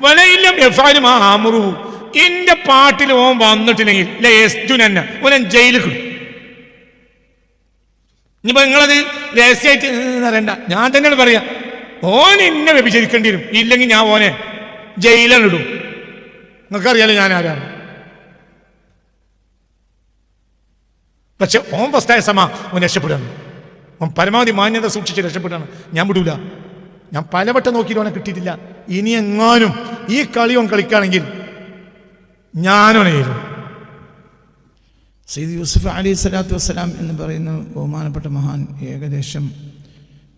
വലയിലും എഫാലും ആ ആമുറു, എന്റെ പാട്ടിൽ ഓൻ വന്നിട്ടില്ലെങ്കിൽ ലെസ്റ്റുനെന്നെ ഓൻ ജയിലിൽ കിട്ടും. ഇനിയിപ്പോ നിങ്ങളത് രഹസ്യമായിട്ട് അറിയണ്ട, ഞാൻ തന്നെയാണ് പറയാ, ഓൻ എന്നെ വ്യഭിചരിക്കേണ്ടി വരും, ഇല്ലെങ്കിൽ ഞാൻ ഓനെ ജയിലിലിടും. നിങ്ങൾക്കറിയാലോ ഞാൻ ആരാണ്. പക്ഷെ ഓൻ ഫസ്റ്റായ സമ ഓൻ രക്ഷപ്പെടുകയാണ്, ഓൻ പരമാവധി മാന്യത സൂക്ഷിച്ച് രക്ഷപ്പെടുകയാണ്. ഞാൻ വിടൂല. ഞാൻ പലവട്ടം നോക്കിയിട്ട് ഓനെ കിട്ടിയിട്ടില്ല. ഇനി എങ്ങാനും ഈ കളി ഓൻ കളിക്കുകയാണെങ്കിൽ ഞാനോനെയും. സയ്യിദ് യൂസുഫ് അലൈഹി സ്വലാത്തു വസ്സലാം എന്ന് പറയുന്ന ബഹുമാനപ്പെട്ട മഹാൻ ഏകദേശം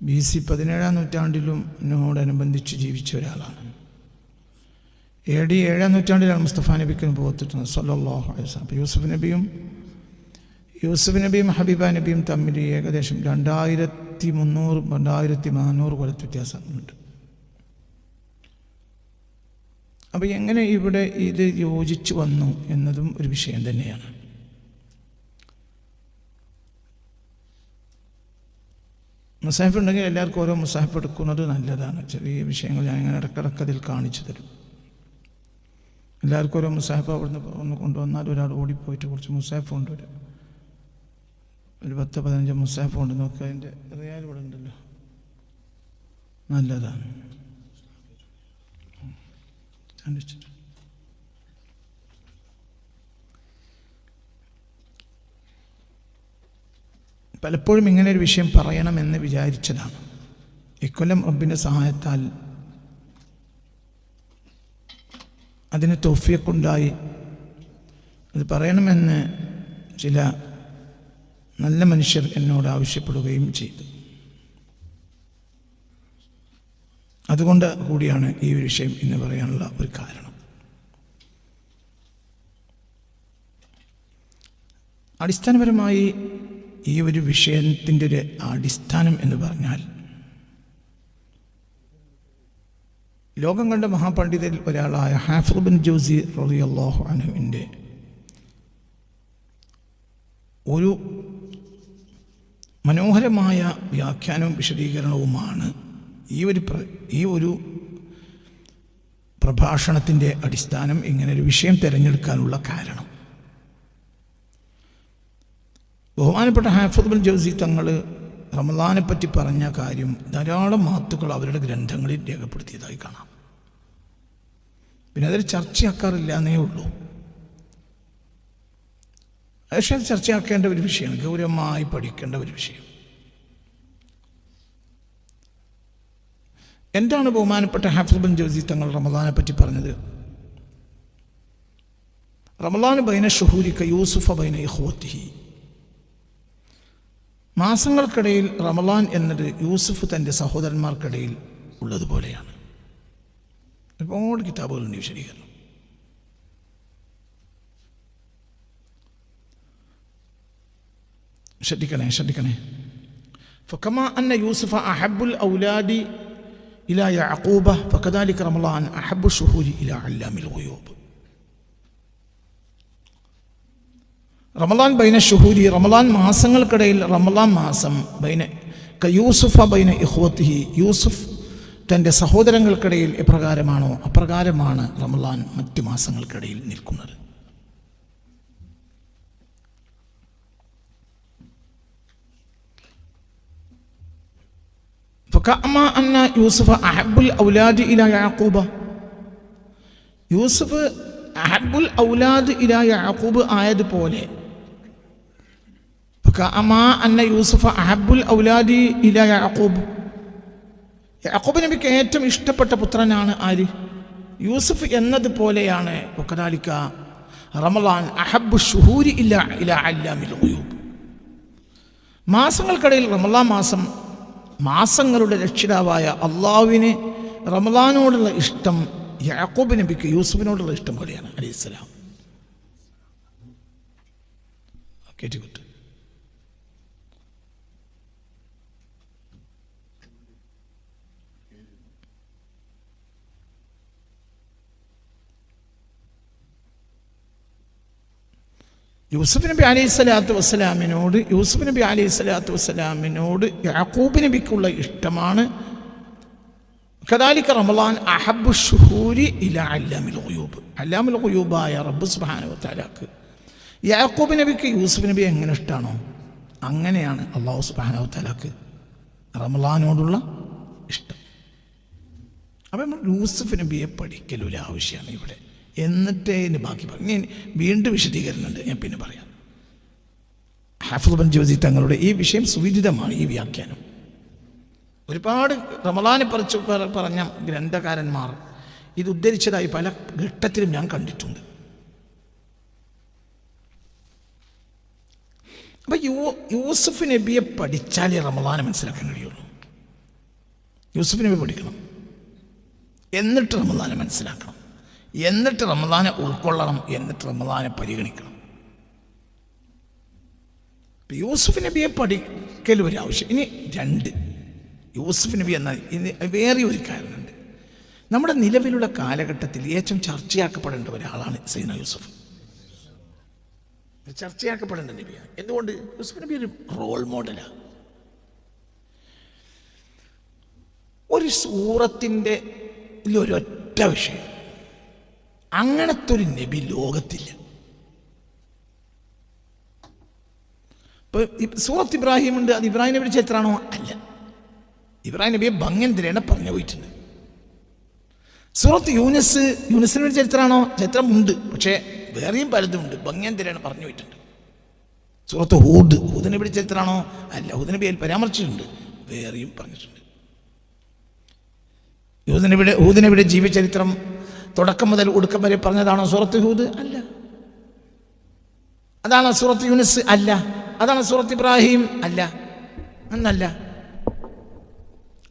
BC 17-ാം നൂറ്റാണ്ടിനോടനുബന്ധിച്ച് ജീവിച്ച ഒരാളാണ്. AD 7-ാം നൂറ്റാണ്ടിലാണ് മുസ്തഫ നബിക്ക് നുബുവത്ത് സ്വല്ലല്ലാഹു അലൈഹി വസല്ലം. യൂസുഫ് നബിയും ഹബീബ നബിയും തമ്മിൽ ഏകദേശം 2300-2400 കൊല്ലത്തെ വ്യത്യാസമുണ്ട്. അപ്പോൾ എങ്ങനെ ഇവിടെ ഇത് യോജിച്ചു വന്നു എന്നതും ഒരു വിഷയം തന്നെയാണ്. മുസാഹിഫ് ഉണ്ടെങ്കിൽ എല്ലാവർക്കും ഓരോ മുസാഹിഫ് എടുക്കുന്നത് നല്ലതാണ്. ചെറിയ വിഷയങ്ങൾ ഞാൻ ഇങ്ങനെ ഇടക്കിടക്ക് അതിൽ കാണിച്ചു തരും. എല്ലാവർക്കും ഓരോ മുസാഹിഫ് അവിടുന്ന് ഒന്ന് കൊണ്ടുവന്നാൽ ഒരാൾ ഓടിപ്പോയിട്ട് കുറച്ച് മുസാഹിഫ് കൊണ്ടുവരും. ഒരു 10-15 മുസാഹിഫ് കൊണ്ട് നോക്കുക. അതിൻ്റെ റിയാൽ ഇവിടെ ഉണ്ടല്ലോ, നല്ലതാണ്. പലപ്പോഴും ഇങ്ങനെ ഒരു വിഷയം പറയണമെന്ന് വിചാരിച്ചതാണ്. ഇക്കൊല്ലം റബ്ബിൻ്റെ സഹായത്താൽ അതിന് തൗഫീഖുണ്ടായി. അത് പറയണമെന്ന് ചില നല്ല മനുഷ്യർ എന്നോട് ആവശ്യപ്പെടുകയും ചെയ്തു. അതുകൊണ്ട് കൂടിയാണ് ഈ ഒരു വിഷയം ഇന്ന് പറയാനുള്ള ഒരു കാരണം. അടിസ്ഥാനപരമായി ഈ ഒരു വിഷയത്തിൻ്റെ ഒരു അടിസ്ഥാനം എന്ന് പറഞ്ഞാൽ, ലോകം കണ്ട മഹാപണ്ഡിതരിൽ ഒരാളായ ഹാഫിദ് ബിൻ ജൗസി റളിയല്ലാഹു അൻഹുവിൻ്റെ ഒരു മനോഹരമായ വ്യാഖ്യാനവും വിശദീകരണവുമാണ് ഈ ഒരു പ്രഭാഷണത്തിൻ്റെ അടിസ്ഥാനം, ഇങ്ങനൊരു വിഷയം തിരഞ്ഞെടുക്കാനുള്ള കാരണം. ബഹുമാനപ്പെട്ട ഹാഫിദ് ബിൻ ജൗസി തങ്ങൾ റമളാനെ പറ്റി പറഞ്ഞ കാര്യം ധാരാളം മഹത്തുക്കൾ അവരുടെ ഗ്രന്ഥങ്ങളിൽ രേഖപ്പെടുത്തിയതായി കാണാം. പിന്നെ അതൊരു ചർച്ചയാക്കാറില്ല എന്നേ ഉള്ളൂ. പക്ഷേ അത് ചർച്ചയാക്കേണ്ട ഒരു വിഷയമാണ്, ഗൗരവമായി പഠിക്കേണ്ട ഒരു വിഷയം. എന്താണ് ബഹുമാനപ്പെട്ട ഹാഫിദ് ബിൻ ജൗസി തങ്ങൾ റമളാനെ പറ്റി പറഞ്ഞത്? റമളാൻ ബൈന ശുഹൂരി കയൂസുഫ ബൈന ഇഖ്വതിഹി. മാസങ്ങൾക്കിടയിൽ റമളാൻ എന്നത് യൂസുഫ് തൻ്റെ സഹോദരന്മാർക്കിടയിൽ ഉള്ളതുപോലെയാണ്. ഒരുപാട് കിതാബുകളുണ്ട് വിശദീകരണം. ശ്രദ്ധിക്കണേ. ഫകമാ അന്ന യൂസുഫ അഹബ്ബുൽ ഔലാദി ഇലാ യഅഖൂബ ഫകദാലിക റമളാൻ അഹബ്ബു ശുഹൂരി ഇലാ അല്ലാമിൽ ഗുയൂബ്. റമളാൻ ബൈന ശുഹൂരി, റമളാൻ മാസങ്ങൾക്കിടയിൽ റമളാൻ മാസം ബൈന കയൂസുഫ ബൈന ഇഖ്വതിഹി, യൂസുഫ് തൻ്റെ സഹോദരങ്ങൾക്കിടയിൽ എപ്രകാരമാണോ അപ്രകാരമാണ് റമളാൻ മറ്റു മാസങ്ങൾക്കിടയിൽ നിൽക്കുന്നത്. ഫകഅമാ അന്ന യൂസുഫ അഹബ്ബുൽ ഔലാദി ഇലാ യഅഖൂബ, യൂസുഫ് അഹബ്ബുൽ ഔലാദ് ഇലാ യഅഖൂബ് ആയതുപോലെ ഫകഅമാ അന്ന യൂസുഫ അഹബ്ബുൽ ഔലാദി ഇലാ യഅഖൂബ്, യാക്കൂബ് നബിക്ക് ഏറ്റവും ഇഷ്ടപ്പെട്ട പുത്രനാണ് ആര്? യൂസുഫ് എന്നതുപോലെയാണ് വകദാലിക റമളാൻ അഹബ്ബു ശുഹൂരി ഇലാ അല്ലാമിൽ ഗുയൂബ്. മാസങ്ങൾക്കിടയിൽ റമളാൻ മാസം മാസങ്ങളുടെ രക്ഷിതാവായ അള്ളാഹുവിന് റമളാനോടുള്ള ഇഷ്ടം യാക്കൂബ് നബിക്ക് യൂസുഫിനോടുള്ള ഇഷ്ടം പോലെയാണ് അലൈഹിസ്സലാം. കേട്ടിട്ട് യൂസുഫ് നബി അലൈഹിസ്സലാത്തു വസ്സലാമിനോട് യാക്കൂബ് നബിക്കുള്ള ഇഷ്ടമാണ് കദാലിക റമളാൻ അഹബ്ബു ശുഹൂരി ഇലാ അല്ലാമിൽ ഖുയൂബ്. അല്ലാമുൽ ഖുയൂബായ റബ്ബ് സുബ്ഹാനഹു വ തആലക്ക് യാക്കൂബ് നബിക്ക് യൂസുഫ് നബി എങ്ങനെ ഇഷ്ടമാണോ അങ്ങനെയാണ് അല്ലാഹു സുബ്ഹാനഹു വ തആലക്ക് റമളാനോടുള്ള ഇഷ്ടം. അപ്പം നമ്മൾ യൂസുഫ് നബിയെ പഠിക്കലൊരു ആവശ്യമാണ് ഇവിടെ. എന്നിട്ടേ ഇനി ബാക്കി പറയും. ഞാൻ വീണ്ടും വിശദീകരണമുണ്ട്, ഞാൻ പിന്നെ പറയാം. ഹാഫിദ് ഇബ്നു ജൗസി തങ്ങളുടെ ഈ വിഷയം സുവിദിതമാണ്, ഈ വ്യാഖ്യാനം. ഒരുപാട് റമളാനെ പറിച്ച് പറഞ്ഞ ഗ്രന്ഥകാരന്മാർ ഇത് ഉദ്ധരിച്ചതായി പല ഘട്ടത്തിലും ഞാൻ കണ്ടിട്ടുണ്ട്. അപ്പം യൂസുഫ് നബിയെ പഠിച്ചാലേ റമളാനെ മനസ്സിലാക്കാൻ കഴിയുള്ളൂ. യൂസുഫ് നബി പഠിക്കണം, എന്നിട്ട് റമളാനെ മനസ്സിലാക്കണം, എന്നിട്ട് റമളാനെ ഉൾക്കൊള്ളണം, എന്നിട്ട് റമളാനെ പരിഗണിക്കണം. യൂസുഫ് നബിയെ പഠിക്കൽ ഒരു ആവശ്യം. ഇനി രണ്ട്, യൂസുഫ് നബി എന്ന ഇനി വേറെ ഒരു കാരണമുണ്ട്. നമ്മുടെ നിലവിലുള്ള കാലഘട്ടത്തിൽ ഏറ്റവും ചർച്ചയാക്കപ്പെടേണ്ട ഒരാളാണ് സയ്യിദ്നാ യൂസുഫ്. ചർച്ചയാക്കപ്പെടേണ്ട നബിയാണ്. എന്തുകൊണ്ട്? യൂസുഫ് നബി ഒരു റോൾ മോഡലാണ്. ഒരു സൂറത്തിൻ്റെ ഒരൊറ്റ വിഷയം, അങ്ങനത്തെ ഒരു നബി ലോകത്തില്ല. ഇപ്പൊ സൂറത്ത് ഇബ്രാഹിം ഉണ്ട്, അത് ഇബ്രാഹിം നബിയുടെ ചരിത്രമാണോ? അല്ല. ഇബ്രാഹിം നബിയെ ഭംഗ്യന്തിരേണ പറഞ്ഞു പോയിട്ടുണ്ട്. സൂറത്ത് യൂനുസിന്റെ ചരിത്രമാണോ? ചരിത്രമുണ്ട്, പക്ഷേ വേറെയും പലതുമുണ്ട്, ഭംഗ്യന്തിരേണ പറഞ്ഞു പോയിട്ടുണ്ട്. സൂറത്ത് ഹൂദ് നബിയുടെ ചരിത്രമാണോ? അല്ല. ഹൂദ് നബിയിൽ പരാമർശിച്ചിട്ടുണ്ട്, വേറെയും പറഞ്ഞിട്ടുണ്ട്. ഹൂദ് നബിയുടെ ജീവചരിത്രം തുടക്കം മുതൽ ഒടുക്കം വരെ പറഞ്ഞതാണോ സൂറത്ത് ഹൂദ്? അല്ല. അതാണോ സൂറത്ത് യൂനുസ്? അല്ല. അതാണ് സൂറത്ത് ഇബ്രാഹിം? അല്ല, എന്നല്ല.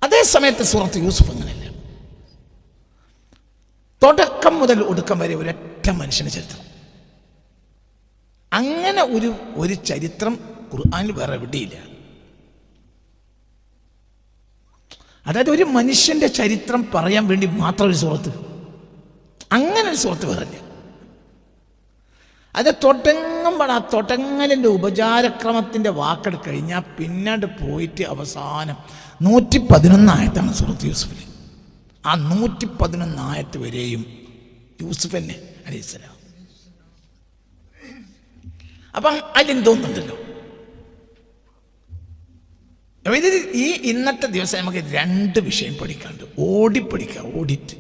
അതേ സമയത്ത് സൂറത്ത് യൂസുഫ് അങ്ങനെയല്ല. തുടക്കം മുതൽ ഒടുക്കം വരെ ഒരൊറ്റ മനുഷ്യന്റെ ചരിത്രം. അങ്ങനെ ഒരു ചരിത്രം ഖുർആനിൽ വേറെ എവിടെയില്ല. അതായത് ഒരു മനുഷ്യന്റെ ചരിത്രം പറയാൻ വേണ്ടി മാത്രം ഒരു സൂറത്ത്, അങ്ങനെ ഒരു സൂറത്ത് വേറെ ഇല്ല. അത് തുടങ്ങുമ്പോൾ ആ തുടങ്ങലിൻ്റെ ഉപചാരക്രമത്തിൻ്റെ വാക്കെടു കഴിഞ്ഞാൽ പിന്നീട് പോയിട്ട് അവസാനം 111 ആയത്താണ് സൂറത്ത് യൂസുഫിൽ. ആ 111 ആയത്ത് വരെയും യൂസുഫ് തന്നെ അലൈഹിസ്സലാം. അപ്പം അതിലെന്തോന്നുണ്ടല്ലോ. ഈ ഇന്നത്തെ ദിവസം നമുക്ക് 2 വിഷയം പഠിക്കാണ്ട് ഓടിപ്പഠിക്കുക, ഓഡിറ്റ്.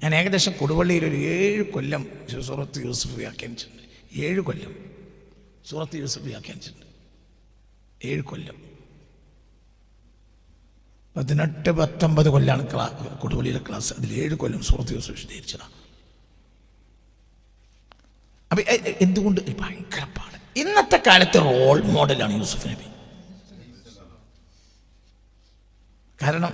ഞാൻ ഏകദേശം കൊടുവള്ളിയിൽ ഒരു 7 കൊല്ലം സൂറത്ത് യൂസുഫ് വ്യാഖ്യാനിച്ചിട്ടുണ്ട്. 7 കൊല്ലം സൂറത്ത് യൂസുഫ് വ്യാഖ്യാനിച്ചിട്ടുണ്ട്. 7 കൊല്ലം. 18-19 കൊല്ലാണ് കൊടുവള്ളിയിലെ ക്ലാസ്. അതിൽ 7 കൊല്ലം സൂറത്ത് യൂസുഫ് വിശദീകരിച്ചതാണ്. അപ്പം എന്തുകൊണ്ട് ഭയങ്കര പാട്. ഇന്നത്തെ കാലത്തെ റോൾ മോഡലാണ് യൂസുഫ് നബി. കാരണം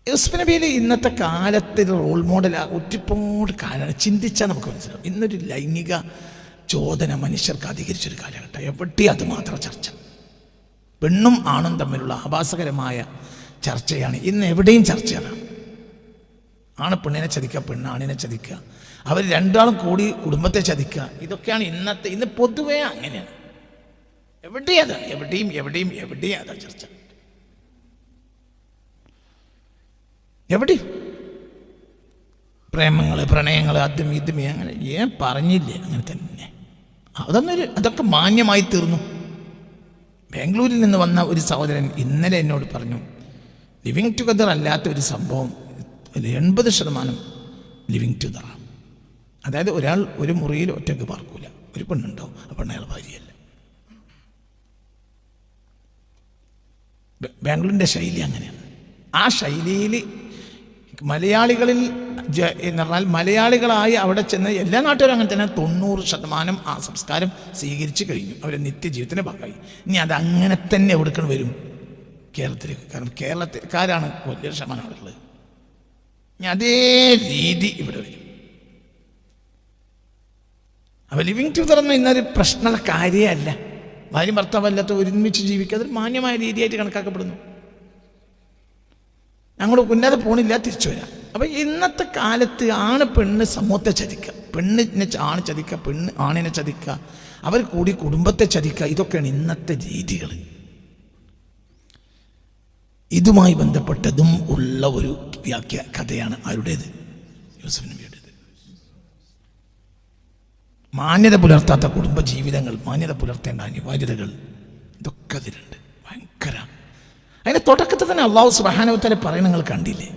യൂസുഫ് നബിയിൽ ഇന്നത്തെ കാലത്തെ റോൾ മോഡൽ ഒരുപാട് കാലമാണ്. ചിന്തിച്ചാൽ നമുക്ക് മനസ്സിലാവും. ഇന്നൊരു ലൈംഗിക ചോദന മനുഷ്യർക്ക് അധികരിച്ചൊരു കാലഘട്ടം. എവിടെയും അത് മാത്രം ചർച്ച. പെണ്ണും ആണും തമ്മിലുള്ള ആഭാസകരമായ ചർച്ചയാണ് ഇന്ന് എവിടെയും ചർച്ചയാണ്. ആണ് പെണ്ണിനെ ചതിക്കുക, പെണ്ണ് ആണിനെ ചതിക്കുക, അവർ രണ്ടാളും കൂടി കുടുംബത്തെ ചതിക്കുക. ഇതൊക്കെയാണ് ഇന്ന് പൊതുവേ അങ്ങനെയാണ്. എവിടെയും അതാണ്, എവിടെയും അതാ ചർച്ച. എവിടെ പ്രേമങ്ങൾ, പ്രണയങ്ങൾ, അതും ഇതും അങ്ങനെ പറഞ്ഞില്ലേ, അങ്ങനെ തന്നെ. അതൊക്കെ മാന്യമായി തീർന്നു. ബാംഗ്ലൂരിൽ നിന്ന് വന്ന ഒരു സഹോദരൻ ഇന്നലെ എന്നോട് പറഞ്ഞു, ലിവിങ് ടുഗദർ അല്ലാത്ത ഒരു സംഭവം 80% ലിവിങ് ടുഗദറാണ്. അതായത് ഒരാൾ ഒരു മുറിയിൽ ഒറ്റയ്ക്ക് പാർക്കൂല. ഒരു പെണ്ണുണ്ടാവും, ആ പെണ്ണയാൾ ഭാര്യയല്ല. ബാംഗ്ലൂരിൻ്റെ ശൈലി അങ്ങനെയാണ്. ആ ശൈലിയിൽ മലയാളികളിൽ എന്ന് പറഞ്ഞാൽ മലയാളികളായി അവിടെ ചെന്ന് എല്ലാ നാട്ടുകാരും അങ്ങനെ തന്നെ 90% ആ സംസ്കാരം സ്വീകരിച്ച് കഴിഞ്ഞു. അവരെ നിത്യജീവിതത്തിൻ്റെ ഭാഗമായി. ഇനി അത് അങ്ങനെ തന്നെ എവിടേക്കാണ് വരും? കേരളത്തിലേക്ക്. കാരണം കേരളത്തിൽക്കാരാണ് വലിയൊരു ശതമാനം അവിടെ ഉള്ളത്. ഇനി അതേ രീതി ഇവിടെ വരും. അപ്പോൾ ലിവിങ് ടുഗദർ എന്ന ഇന്നൊരു പ്രശ്നമുള്ള കാര്യമല്ല. ഭാര്യയും ഭർത്താവല്ലാത്ത ഒരുമിച്ച് ജീവിക്കുക അതൊരു മാന്യമായ രീതിയായിട്ട് കണക്കാക്കപ്പെടുന്നു. ഞങ്ങൾ ഉന്നത പോണില്ല, തിരിച്ചു വരാം. അപ്പം ഇന്നത്തെ കാലത്ത് ആണ് പെണ്ണ് സമൂഹത്തെ ചതിക്കുക, പെണ്ണിനെ ആണ് ചതിക്കുക, പെണ്ണ് ആണിനെ ചതിക്കുക, അവർ കൂടി കുടുംബത്തെ ചതിക്കുക. ഇതൊക്കെയാണ് ഇന്നത്തെ രീതികൾ. ഇതുമായി ബന്ധപ്പെട്ടതും ഉള്ള ഒരു കഥയാണ് ആരുടേത്? യൂസുഫ് നബിയുടേത്. മാന്യത പുലർത്താത്ത കുടുംബജീവിതങ്ങൾ, മാന്യത പുലർത്തേണ്ട അനിവാര്യതകൾ, ഇതൊക്കെ അതിലുണ്ട്. ഭയങ്കര. അതിന്റെ തുടക്കത്തിൽ തന്നെ അള്ളാഹു സുബ്ഹാനഹു വ തആല പറയുന്നത് നിങ്ങൾ കണ്ടില്ലേ?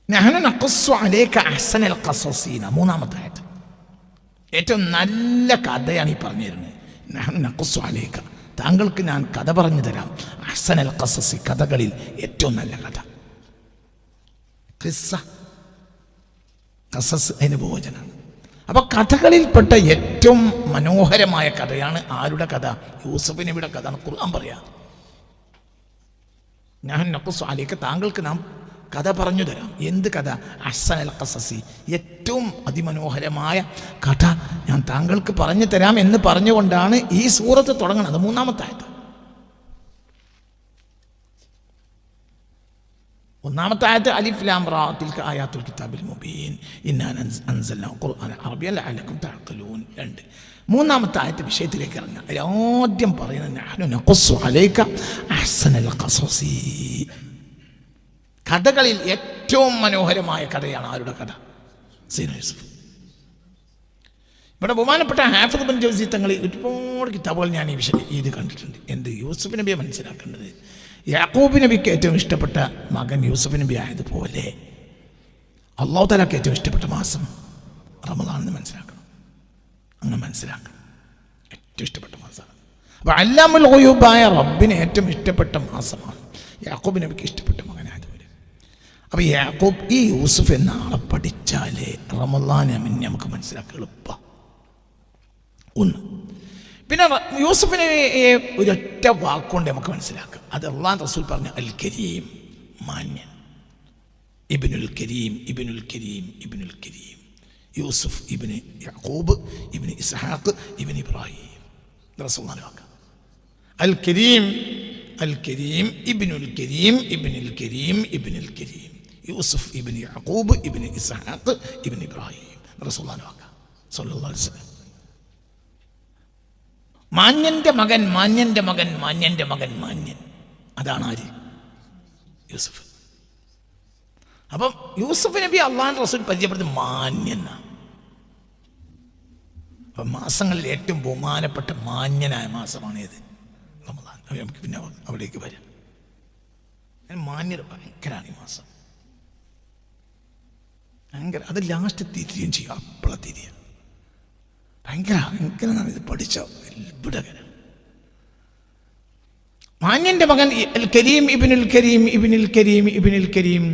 നഹ്നു നഖസ്സു അലൈക അഹ്സനൽ ഖസസീന. മൂന്നാമത്തെ ആയത്ത്. ഏറ്റവും നല്ല കഥയാണ് ഈ പറഞ്ഞു തരുന്നത്. നഹ്നു നഖസ്സു അലൈക, താങ്കൾക്ക് ഞാൻ കഥ പറഞ്ഞു തരാം. അഹ്സനൽ ഖസസി, കഥകളിൽ ഏറ്റവും നല്ല കഥ. ഖിസ്സ, ഖസസ് അതിന് ബഹുവചനാണ്. അപ്പൊ കഥകളിൽപ്പെട്ട ഏറ്റവും മനോഹരമായ കഥയാണ് ആരുടെ കഥ? യൂസുഫ് നബിയുടെ കഥ. ഖുർആൻ പറയാ, ഞാൻ നഖസ്സു അലൈക, താങ്കൾക്ക് നാം കഥ പറഞ്ഞു തരാം. എന്ത് കഥ? അഹ്സനൽ ഖസസി, ഏറ്റവും അതിമനോഹരമായ കഥ ഞാൻ താങ്കൾക്ക് പറഞ്ഞു തരാം എന്ന് പറഞ്ഞുകൊണ്ടാണ് ഈ സൂറത്ത് തുടങ്ങുന്നത്. മൂന്നാമത്തെ ആയത്ത്. ഒന്നാമത്തെ ആയത്ത് അലിഫ് ലാം റാ തിൽക ആയാത്തുൽ കിതാബിൽ മുബീൻ ഇന്നാ അൻസൽനാഹു ഖുർആനൻ അറബിയ്യൻ ലഅല്ലക്കും തഅഖിലൂൻ. 2. മൂന്നാമത്തെ ആയത്ത് വിഷയത്തിലേക്ക് ഇറങ്ങുക. ആദ്യം പറയുന്നത് നഹ്നു നഖസ്സു അലൈക അഹ്സനൽ ഖസസി, കഥകളിൽ ഏറ്റവും മനോഹരമായ കഥയാണ് ആരുടെ കഥ? സയ്യിദ്നാ യൂസുഫ്. ഇവിടെ ബഹുമാനപ്പെട്ട ഹാഫിദ് ഇബ്നു ജൗസി തങ്ങൾ ഒരുപാട് കിതാബുകൾ ഞാൻ ഈ വിഷയം ഇത് കണ്ടിട്ടുണ്ട്. എന്ത്? യൂസുഫ് നബിയെ മനസ്സിലാക്കേണ്ടത് യാക്കൂബ് നബിക്ക് ഏറ്റവും ഇഷ്ടപ്പെട്ട മകൻ യൂസുഫ് നബി ആയതുപോലെ അല്ലാഹു തആലക്ക് ഏറ്റവും ഇഷ്ടപ്പെട്ട മാസം റമളാനെന്ന് മനസ്സിലാക്കണം. അങ്ങനെ മനസ്സിലാക്കണം. ഏറ്റവും ഇഷ്ടപ്പെട്ട മാസമാണ്. അപ്പോൾ അല്ലാമുൽ ഗുയൂബായ റബ്ബിന് ഏറ്റവും ഇഷ്ടപ്പെട്ട മാസമാണ് യാക്കൂബ് നബിക്ക് ഇഷ്ടപ്പെട്ട മകനായതുപോലെ. അപ്പോൾ യാക്കൂബ് ഈ യൂസുഫ് എന്ന ആളെ പഠിച്ചാൽ റമളാനെ നമുക്ക് മനസ്സിലാക്കുക എളുപ്പം. ഒന്ന്. പിന്നെ യൂസുഫിനെ ഒരൊറ്റ വാക്കുകൊണ്ട് നമുക്ക് മനസ്സിലാക്കാം. അത് അല്ലാഹു റസൂൽ പറഞ്ഞ അൽ കരീം, മാന്യൻ. ഇബ്നുൽ കരീം, ഇബ്നുൽ കരീം, ഇബ്നുൽ കരീം. യൂസുഫ് ഇബ്നു യാക്കൂബ് ഇബ്നു ഇസ്ഹാഖ് ഇബ്നു ഇബ്രാഹിം. റസൂലുള്ളാഹിന്റെ വാക്ക്. അൽ കരീം, അൽ കരീം, ഇബ്നുൽ കരീം, ഇബ്നുൽ കരീം, ഇബ്നുൽ കരീം. യൂസുഫ് ഇബ്നു യാക്കൂബ് ഇബ്നു ഇസ്ഹാഖ് ഇബ്നു ഇബ്രാഹിം. റസൂലുള്ളാഹിന്റെ വാക്ക് സ്വല്ലല്ലാഹു അലൈഹി വസല്ലം. മാന്യന്റെ മകൻ, മാന്യന്റെ മകൻ, മാന്യന്റെ മകൻ, മാന്യൻ. അതാണ് ആര്? യൂസുഫ്. അപ്പം യൂസുഫ് നബി അള്ളാഹുവിന്റെ റസൂൽ പരിചയപ്പെടുത്തി മാന്യനാണ്. അപ്പം മാസങ്ങളിൽ ഏറ്റവും ബഹുമാനപ്പെട്ട മാന്യനായ മാസമാണ് ഏത്? റമളാൻ. നമുക്ക് പിന്നെ അവിടേക്ക് വരാം. മാന്യത ഭയങ്കരമാണ് ഈ മാസം. ഭയങ്കര. അത് ലാസ്റ്റ് തിരിയുകയും ചെയ്യും. അപ്പള തിരിയ ഭയങ്കര ഭയങ്കരമാണ്. ഇത് പഠിച്ച അത്ഭുതകര. മാന്യന്റെ മകൻ അൽ കരീം ഇബ്നുൽ കരീം, ഇബ്നുൽ കരീം, ഇബ്നുൽ കരീം.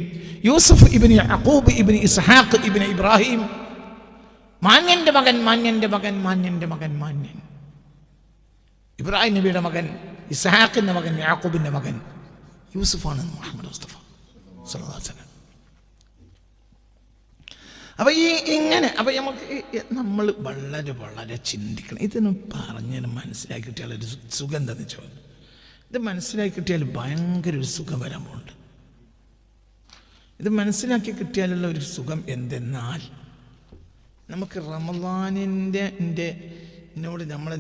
യൂസുഫ് ഇബ്നു യാക്കൂബ് ഇബ്നു ഇസ്ഹാഖ് ഇബ്നു ഇബ്രാഹിം. മാന്യന്റെ മകൻ, മാന്യന്റെ മകൻ, മാന്യന്റെ മകൻ, മാന്യൻ. ഇബ്രാഹിം നബിയുടെ മകൻ, ഇസ്ഹാഖിന്റെ മകൻ, യാക്കൂബിന്റെ മകൻ യൂസുഫാണ് മുഹമ്മദ് മുസ്തഫ സ്വല്ലല്ലാഹു അലൈഹി വസല്ലം. അപ്പം ഇങ്ങനെ അപ്പം നമ്മൾ വളരെ വളരെ ചിന്തിക്കണം. ഇതൊന്നും പറഞ്ഞാൽ മനസ്സിലാക്കി കിട്ടിയാൽ ഒരു സുഖം എന്താണെന്ന് വെച്ചാൽ, ഇത് മനസ്സിലാക്കി കിട്ടിയാൽ ഭയങ്കര ഒരു സുഖം വരാൻ പോകുന്നുണ്ട്. ഇത് മനസ്സിലാക്കി കിട്ടിയാലുള്ള ഒരു സുഖം എന്തെന്നാൽ, നമുക്ക് റമളാനിൻ്റെ എന്നോട് നമ്മളെ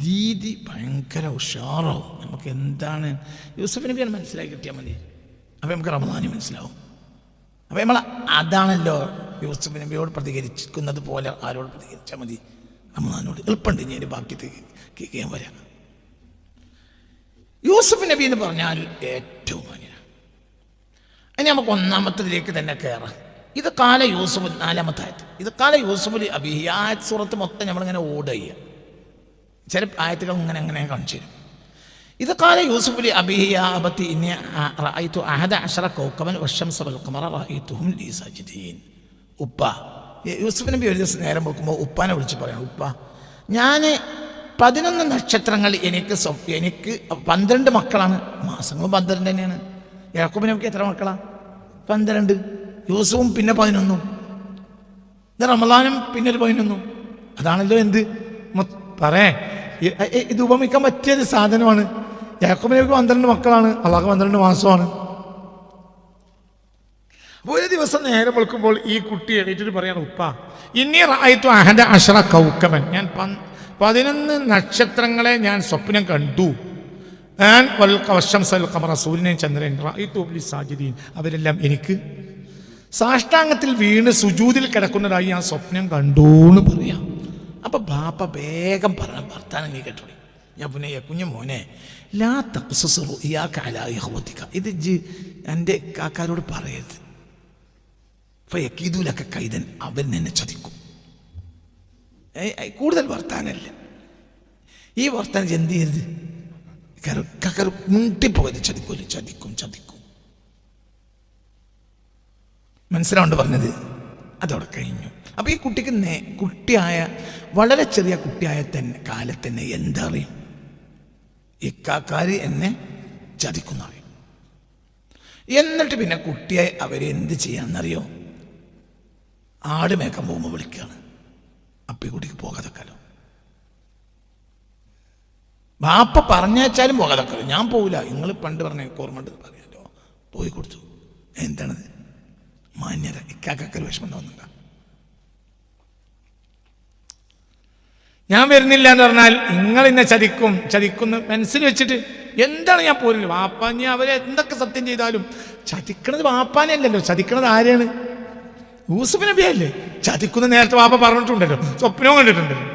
രീതി ഭയങ്കര ഉഷാറാവും. നമുക്ക് എന്താണ് യൂസുഫ് നബിയാണ് മനസ്സിലാക്കി കിട്ടിയാൽ മതി. അപ്പം നമുക്ക് റമളാനി മനസ്സിലാവും. അപ്പം നമ്മൾ അതാണല്ലോ യൂസുഫ് നബിയോട് പ്രതികരിക്കുന്നത് പോലെ ആരോട് പ്രതികരിച്ചാൽ മതി? റമളാനോട്. എളുപ്പമുണ്ട്. ഞാൻ ബാക്കി കേൾക്കാൻ വരാം. യൂസുഫ് നബി എന്ന് പറഞ്ഞാൽ ഏറ്റവും മാന്യനാണ്. ഇനി നമുക്ക് ഒന്നാമത്തതിലേക്ക് തന്നെ കയറാം. ഇത് കാല യൂസുഫ്, 4-ാമത്തെ ആയത്ത്. ഇത് കാല യൂസുഫ് അബീഹി. ആയത്ത് സൂറത്ത് മൊത്തം നമ്മളിങ്ങനെ ഓർഡർ ചെയ്യുക. ചില ആയത്തുകൾ ഇങ്ങനെ അങ്ങനെ കാണിച്ചു തരും. ഇത് കാല യൂസുഫ് അബീഹി യാ അബത്തി ഇന്നി റഅയ്തു അഹദ അശറ കൗകബൻ വശംസ വൽ ഖമറ റഅയ്തുഹും ലീ സാജിദീൻ. ഉപ്പ, യൂസുഫ് നബി ഒരു ദിവസം നേരം വെക്കുമ്പോൾ ഉപ്പാനെ വിളിച്ച് പറയണം, ഉപ്പ, ഞാൻ 11 നക്ഷത്രങ്ങൾ എനിക്ക് 12 മക്കളാണ്. മാസങ്ങളും 12 തന്നെയാണ്. യാക്കൂബ് നബിക്ക് എത്ര മക്കളാണ്? 12. യൂസുഫും പിന്നെ 11. ഇത് റമളാനും പിന്നെ ഒരു 11. അതാണല്ലോ എന്ത് പറയേ, ഇത് ഉപമിക്കാൻ പറ്റിയൊരു സാധനമാണ്. യാക്കൂബ് നബിക്ക് 12 മക്കളാണ്, അള്ളാഹ് 12 മാസമാണ്. ഒരു ദിവസം നേരം വെളുക്കുമ്പോൾ ഈ കുട്ടി എണീറ്റിട്ട് പറയാണ്, ഉപ്പ, ഇന്നി റഅയ്തു അഹദ അശറ കൗകബൻ, ഞാൻ 11 നക്ഷത്രങ്ങളെ ഞാൻ സ്വപ്നം കണ്ടു. സൂര്യനെയും ചന്ദ്രൻ അവരെല്ലാം എനിക്ക് സാഷ്ടാംഗത്തിൽ വീണ് സുജൂദിൽ കിടക്കുന്നതായി ഞാൻ സ്വപ്നം കണ്ടൂന്ന് പറയാം. അപ്പൊ ബാപ്പ വേഗം പറഞ്ഞ ഭർത്താനം നീ കേട്ടോളി. ഞാൻ പിന്നെ കുഞ്ഞു മോനെ ലാ തഖ്സസു ഇയാക അലാ ഇഖ്വതിക, ഇത് എൻ്റെ കാക്കാരോട് പറയരുത്. ഫയക്കീദുലക കൈദൻ, അവൻ നിന്നെ ചതിക്കും. കൂടുതൽ വർത്താനല്ല ഈ വർത്താനം. എന്ത് ചെയ്യരുത്, കാക്കാർ മുണ്ടിപ്പോയത്. ചതിക്കൂല, ചതിക്കും ചതിക്കും. മനസ്സിലാണ്ട് പറഞ്ഞത്. അതവിടെ കഴിഞ്ഞു. അപ്പൊ ഈ കുട്ടിക്ക് കുട്ടിയായ വളരെ ചെറിയ കുട്ടിയായ കാലത്ത് തന്നെ എന്താ അറിയും, ഈ കാക്കാര് എന്നെ ചതിക്കുന്നറിയും. എന്നിട്ട് പിന്നെ കുട്ടിയെ അവരെന്ത് ചെയ്യാന്നറിയോ, ആട് മേക്കാൻ പോകുമ്പോൾ വിളിക്കുകയാണ്. അപ്പൊ ഈ കുട്ടിക്ക് പോകാതെക്കാലോ. ബാപ്പ പറഞ്ഞാലും പോകാതെക്കാലോ. ഞാൻ പോകില്ല, നിങ്ങൾ പണ്ട് പറഞ്ഞ ഓർമ്മ പറയാലോ. പോയി കൊടുത്തു. എന്താണത്? മാന്യത. ഇക്കാക്കൊരു വിഷമം തോന്നുന്നില്ല. ഞാൻ വരുന്നില്ല എന്ന് പറഞ്ഞാൽ നിങ്ങൾ ഇന്നെ ചതിക്കുന്ന മനസ്സിൽ വെച്ചിട്ട് എന്താണ് ഞാൻ പോരില്ല. വാപ്പാഞ്ഞ അവരെ എന്തൊക്കെ സത്യം ചെയ്താലും ചതിക്കണത് വാപ്പാനല്ലല്ലോ, ചതിക്കണത് ആരെയാണ്? യൂസുഫ് നബിയല്ലേ. ചതിക്കുന്ന നേരത്തെ വാപ്പ പറഞ്ഞിട്ടുണ്ടല്ലോ, സ്വപ്നവും കണ്ടിട്ടുണ്ടല്ലോ.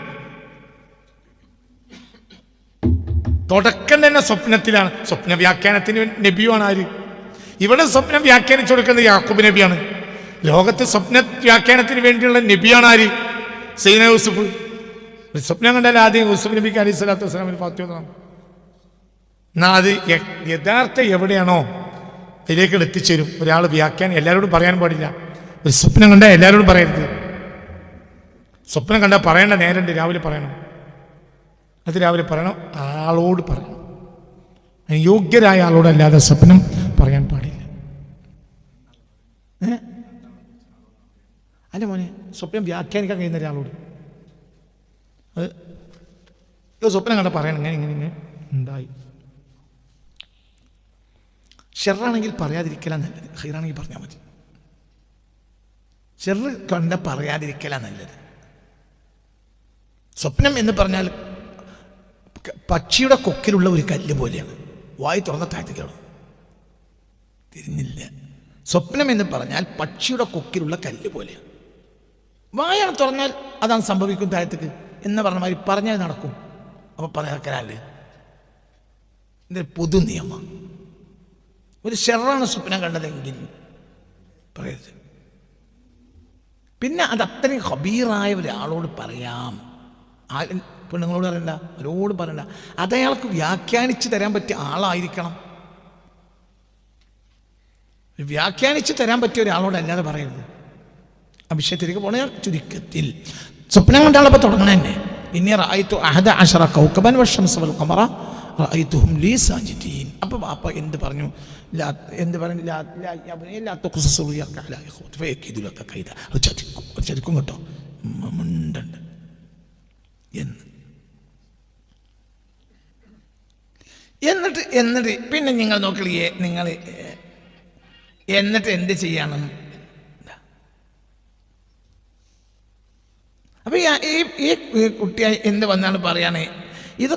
തുടക്കം തന്നെ സ്വപ്നത്തിലാണ്. സ്വപ്ന വ്യാഖ്യാനത്തിന് നബിയുമാണ് ആര്? ഇവിടെ സ്വപ്നം വ്യാഖ്യാനിച്ചു കൊടുക്കുന്നത് യാക്കൂബ് നബിയാണ്. ലോകത്ത് സ്വപ്ന വ്യാഖ്യാനത്തിന് വേണ്ടിയുള്ള നബിയാണ് ആര്? സയ്യിദുനാ യൂസുഫ്. സ്വപ്നം കണ്ടാൽ ആദ്യം യൂസുഫ് നബിക്ക് അലൈഹി സ്വലാത്തു വസ്സലാമിന് ഫാത്തിഹ ഓതണം. എന്നാൽ അത് യഥാർത്ഥ എവിടെയാണോ അതിലേക്ക് എത്തിച്ചേരും. ഒരാൾ വ്യാഖ്യാനം എല്ലാവരോടും പറയാൻ പാടില്ല. ഒരു സ്വപ്നം കണ്ടാൽ എല്ലാവരോടും പറയരുത്. സ്വപ്നം കണ്ടാൽ പറയേണ്ട നേരമുണ്ട്, രാവിലെ പറയണം. അത് രാവിലെ പറയണം, ആളോട് പറയണം. യോഗ്യരായ ആളോടല്ലാതെ സ്വപ്നം പറയാൻ പാടില്ല. അല്ല മോനെ, സ്വപ്നം വ്യാഖ്യാനിക്കാൻ കഴിയുന്ന ഒരാളോട് അത് സ്വപ്നം കണ്ട പറയണം, ഇങ്ങനെ ഇങ്ങനെ ഇങ്ങനെ ഉണ്ടായി. ഷെറാണെങ്കിൽ പറയാതിരിക്കലാ നല്ലത്, ഹൈറാണെങ്കിൽ പറഞ്ഞാൽ മതി. ഷെറ് കണ്ട പറയാതിരിക്കലാ നല്ലത്. സ്വപ്നം എന്ന് പറഞ്ഞാൽ പക്ഷിയുടെ കൊക്കിലുള്ള ഒരു കല്ല് പോലെയാണ്. വായി തുറന്ന താഴ്ത്തിക്കണം, തിരിഞ്ഞില്ല. സ്വപ്നം എന്ന് പറഞ്ഞാൽ പക്ഷിയുടെ കൊക്കിലുള്ള കല്ല് പോലെയാണ്. വായാണ് തുറന്നാൽ അതാണ് സംഭവിക്കും താഴത്തേക്ക് എന്ന് പറഞ്ഞ മാതിരി പറഞ്ഞാൽ നടക്കും. അപ്പൊ പറയാക്കലല്ലേ, ഇതൊരു പൊതു നിയമം. ഒരു ഷെറാണ് സ്വപ്നം കണ്ടതെങ്കിൽ പറയരുത്. പിന്നെ അത് അത്രയും ഹബീറായ ഒരാളോട് പറയാം. പെണ്ണുങ്ങളോട് പറയണ്ട, അവരോട് പറയണ്ട. അതയാൾക്ക് വ്യാഖ്യാനിച്ച് തരാൻ പറ്റിയ ആളായിരിക്കണം. വ്യാഖ്യാനിച്ച് തരാൻ പറ്റിയ ഒരാളോടല്ലാതെ പറയരുത്. അഭിഷേകത്തിലേക്ക് പോണ ചുരുക്കത്തിൽ സ്വപ്നം കണ്ടാളപ്പോൾ തുടങ്ങണ തന്നെ. ഇനി റഅയ്തു അഹദ അശറ കൗകബൻ വശംസ വൽ ഖമറ റഅയ്തുഹും ലീ സാജിദീൻ. അപ്പോൾ ബാപ്പ എന്ത് പറഞ്ഞു? ചതിക്കും കേട്ടോ, മുണ്ടുണ്ട് എന്നിട്ട് പിന്നെ നിങ്ങൾ നോക്കിയേ, നിങ്ങൾ എന്നിട്ട് എന്ത് ചെയ്യണം? അപ്പൊ ഈ കുട്ടിയായി എന്ത് വന്നാണ് പറയാണ്, ഇത്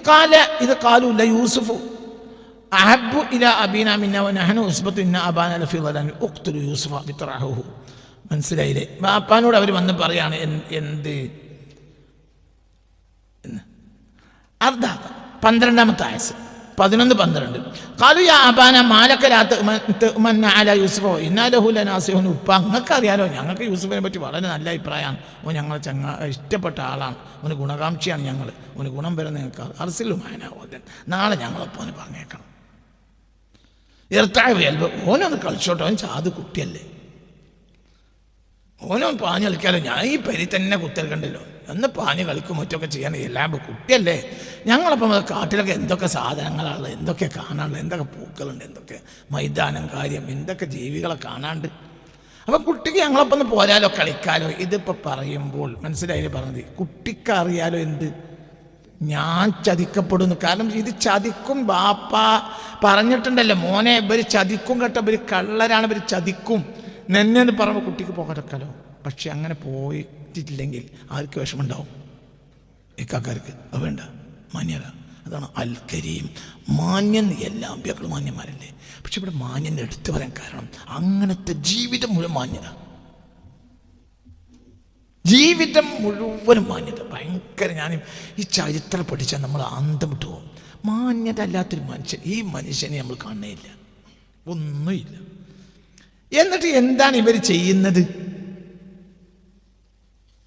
കാലൂല്ല യൂസുഫ് അഹബ്ബു ഇലാ അബീനാ മിന്നാ വനഹ്നു ഉസ്ബത്തു ഇന്ന അബാന ലഫീ ളലാൻ ഉഖ്തുലു യൂസുഫ ബിത്റഹുഹു. മനസ്സിലായില്ലേ? ബാപ്പാനോട് അവർ വന്ന് പറയാണ് എന്ത് 12ാമത്തെ ആയസ് 11-12. ഖാലു യാ അബാന മാലക ലാ തഅമന്ന അലാ യൂസുഫ ഇന്നാ ലഹു ലനാസിഹുൻ. ഉപ്പ അങ്ങക്ക് അറിയാലോ, ഞങ്ങൾക്ക് യൂസുഫിനെ പറ്റി വളരെ നല്ല അഭിപ്രായമാണ്. ഓ ഞങ്ങൾ ഇഷ്ടപ്പെട്ട ആളാണ്, ഓന് ഗുണകാംക്ഷിയാണ് ഞങ്ങൾ, ഓന് ഗുണം വരുന്ന ഞങ്ങൾക്ക് അർസിലും ആയനാവോദൻ. നാളെ ഞങ്ങളപ്പോൾ ഓന് പറഞ്ഞേക്കണം. ഓനൊന്ന് കളിച്ചോട്ടോ, ഓൻ ചാത് കുട്ടിയല്ലേ, ഓനോ പാഞ്ഞ് കളിക്കാലോ. ഞാൻ ഈ പരി തന്നെ കുത്തിരക്കണ്ടല്ലോ, ഒന്ന് പാഞ്ഞ് കളിക്കും മറ്റൊക്കെ ചെയ്യാൻ എല്ലാം കുട്ടിയല്ലേ. ഞങ്ങളപ്പം കാട്ടിലൊക്കെ എന്തൊക്കെ സാധനങ്ങളാണുള്ളത്, എന്തൊക്കെ കാണാനുള്ളത്, എന്തൊക്കെ പൂക്കളുണ്ട്, എന്തൊക്കെ മൈതാനം കാര്യം, എന്തൊക്കെ ജീവികളെ കാണാണ്ട്. അപ്പം കുട്ടിക്ക് ഞങ്ങളപ്പം ഒന്ന് പോരാലോ, കളിക്കാലോ. ഇതിപ്പോൾ പറയുമ്പോൾ മനസ്സിലായില്ലേ പറഞ്ഞത്? കുട്ടിക്ക് അറിയാലോ എന്ത് ഞാൻ ചതിക്കപ്പെടുന്നു. കാരണം ഇത് ചതിക്കും. ബാപ്പ പറഞ്ഞിട്ടുണ്ടല്ലോ, മോനെ ഇവർ ചതിക്കും കേട്ടോ, ഇവർ കള്ളരാണ്, ഇവർ ചതിക്കും നെന്നെന്ന് പറയുമ്പോൾ കുട്ടിക്ക് പോകാതൊക്കെല്ലോ. പക്ഷെ അങ്ങനെ പോയിട്ടില്ലെങ്കിൽ ആർക്ക് വിഷമമുണ്ടാവും? ഇക്കാക്കാർക്ക് അത് വേണ്ട, മാന്യത. അതാണ് അൽ കരീം, മാന്യൻ. എല്ലാ അമ്പിയാക്കളും മാന്യന്മാരല്ലേ? പക്ഷെ ഇവിടെ മാന്യൻ എടുത്തു പറയാൻ കാരണം അങ്ങനത്തെ ജീവിതം മുഴുവൻ മാന്യത, ജീവിതം മുഴുവനും മാന്യത. ഭയങ്കര. ഞാൻ ഈ ചരിത്രം പഠിച്ചാൽ നമ്മൾ അന്തം വിട്ടു പോകും. മാന്യത അല്ലാത്തൊരു മനുഷ്യൻ, ഈ മനുഷ്യനെ നമ്മൾ കാണുകയില്ല, ഒന്നുമില്ല. എന്നിട്ട് എന്താണ് ഇവർ ചെയ്യുന്നത്?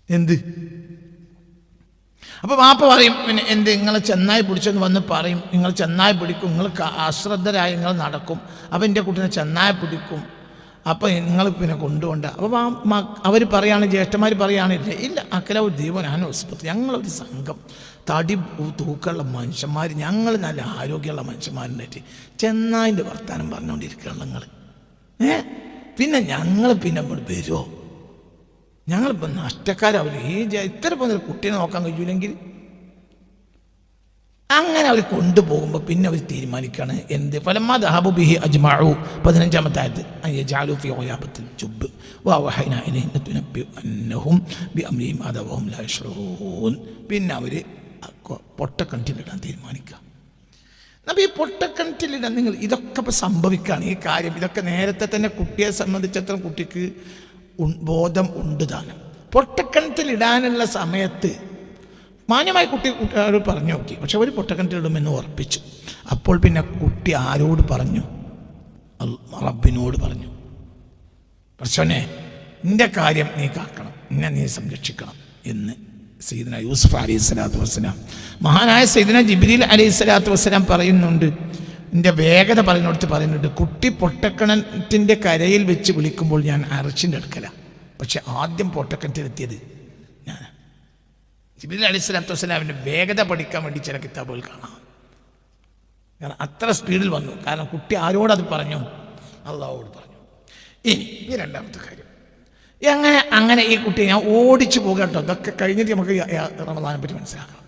എന്ത്? അപ്പോൾ വാപ്പ പറയും, പിന്നെ എന്ത്, നിങ്ങളെ ചെന്നായി പിടിച്ചെന്ന് വന്ന് പറയും. നിങ്ങൾ ചെന്നായി പിടിക്കും, നിങ്ങൾ അശ്രദ്ധരായി നിങ്ങൾ നടക്കും. അപ്പോൾ എൻ്റെ കുട്ടീനെ ചെന്നായി പിടിക്കും, അപ്പോൾ നിങ്ങൾ പിന്നെ കൊണ്ടുപോണ്ട. അപ്പോൾ അവർ പറയാണ്, ജ്യേഷ്ഠന്മാർ പറയുകയാണില്ല, ഇല്ല അക്കല ഒരു ദീപനാണ് ഉസ്പത്ത്, ഞങ്ങളൊരു സംഘം തടി തൂക്കമുള്ള മനുഷ്യന്മാർ, ഞങ്ങൾ നല്ല ആരോഗ്യമുള്ള മനുഷ്യന്മാരുണ്ടായിട്ട് ചെന്നായിൻ്റെ വർത്താനം പറഞ്ഞുകൊണ്ടിരിക്കുകയാണ് നിങ്ങൾ. പിന്നെ ഞങ്ങൾ പിന്നെ ഇവിടെ വരുമോ? ഞങ്ങളിപ്പോൾ നഷ്ടക്കാരാവില്ല. ഈ ഇത്ര പോകുന്ന കുട്ടീനെ നോക്കാൻ കഴിയൂലെങ്കിൽ. അങ്ങനെ അവർ കൊണ്ടുപോകുമ്പോൾ പിന്നെ അവർ തീരുമാനിക്കുകയാണ് എന്ത്? ഫലമ്മാ ദഹബു ബിഹി അജ്മഉ 15-ാമത്തെ ആയത്ത് അയജഅലു ഫീ ഖിയാബത്തിൽ ജുബ് വവഹൈനാ ഇലൈഹി ലതുനബ്ബി അന്നഹും ബിഅംരിഹിം അദാ വഹും ലാ യശ്ഉറൂൻ. പിന്നെ അവർ പൊട്ടക്കിണറ്റിലിടാൻ തീരുമാനിക്കുക. അപ്പോൾ ഈ പൊട്ടക്കിണറ്റിലിടാൻ നിങ്ങൾ ഇതൊക്കെ ഇപ്പോൾ സംഭവിക്കുകയാണ് ഈ കാര്യം. ഇതൊക്കെ നേരത്തെ തന്നെ കുട്ടിയെ സംബന്ധിച്ചിടത്തോളം കുട്ടിക്ക് ബോധം ഉണ്ട് താനും. പൊട്ടക്കിണറ്റിലിടാനുള്ള സമയത്ത് മാന്യമായി കുട്ടിയോട് പറഞ്ഞു നോക്കി, പക്ഷെ അവർ പൊട്ടക്കിണറ്റിലിടുമെന്ന് ഉറപ്പിച്ചു. അപ്പോൾ പിന്നെ കുട്ടി ആരോട് പറഞ്ഞു? റബ്ബിനോട് പറഞ്ഞു, പടച്ചോനെ നിന്റെ കാര്യം നീ കാക്കണം, എന്നെ നീ സംരക്ഷിക്കണം എന്ന് സയ്യിദന യൂസുഫ് അലൈഹിസ്സലാത്തു വസ്സലാം, മഹാനായ സയ്യിദന ജിബ്രീൽ അലൈഹിസ്സലാത്തു വസ്സലാം പറയുന്നുണ്ട്. എൻ്റെ വേഗത പറയുന്നുണ്ട്, കുട്ടി പൊട്ടക്കിണറ്റിൻ്റെ കരയിൽ വെച്ച് വിളിക്കുമ്പോൾ ഞാൻ അർശിൻ്റെ അടുക്കലാണ്, പക്ഷെ ആദ്യം പൊട്ടക്കിണറ്റിലെത്തിയത് ഞാൻ. ജിബ്രീൽ അലൈഹിസ്സലാത്തു വസ്സലാമിൻ്റെ വേഗത പഠിക്കാൻ വേണ്ടി ചില കിതാബുകൾ കാണാം. കാരണം അത്ര സ്പീഡിൽ വന്നു. കാരണം കുട്ടി ആരോടത് പറഞ്ഞു? അള്ളാഹുവോട് പറഞ്ഞു. ഇനി ഈ രണ്ടാമത്തെ കാര്യം, അങ്ങനെ ഈ കുട്ടിയെ ഞാൻ ഓടിച്ചു പോകാം കേട്ടോ. ഇതൊക്കെ കഴിഞ്ഞിട്ട് നമുക്ക് റമദാനെ പറ്റി മനസ്സിലാക്കണം.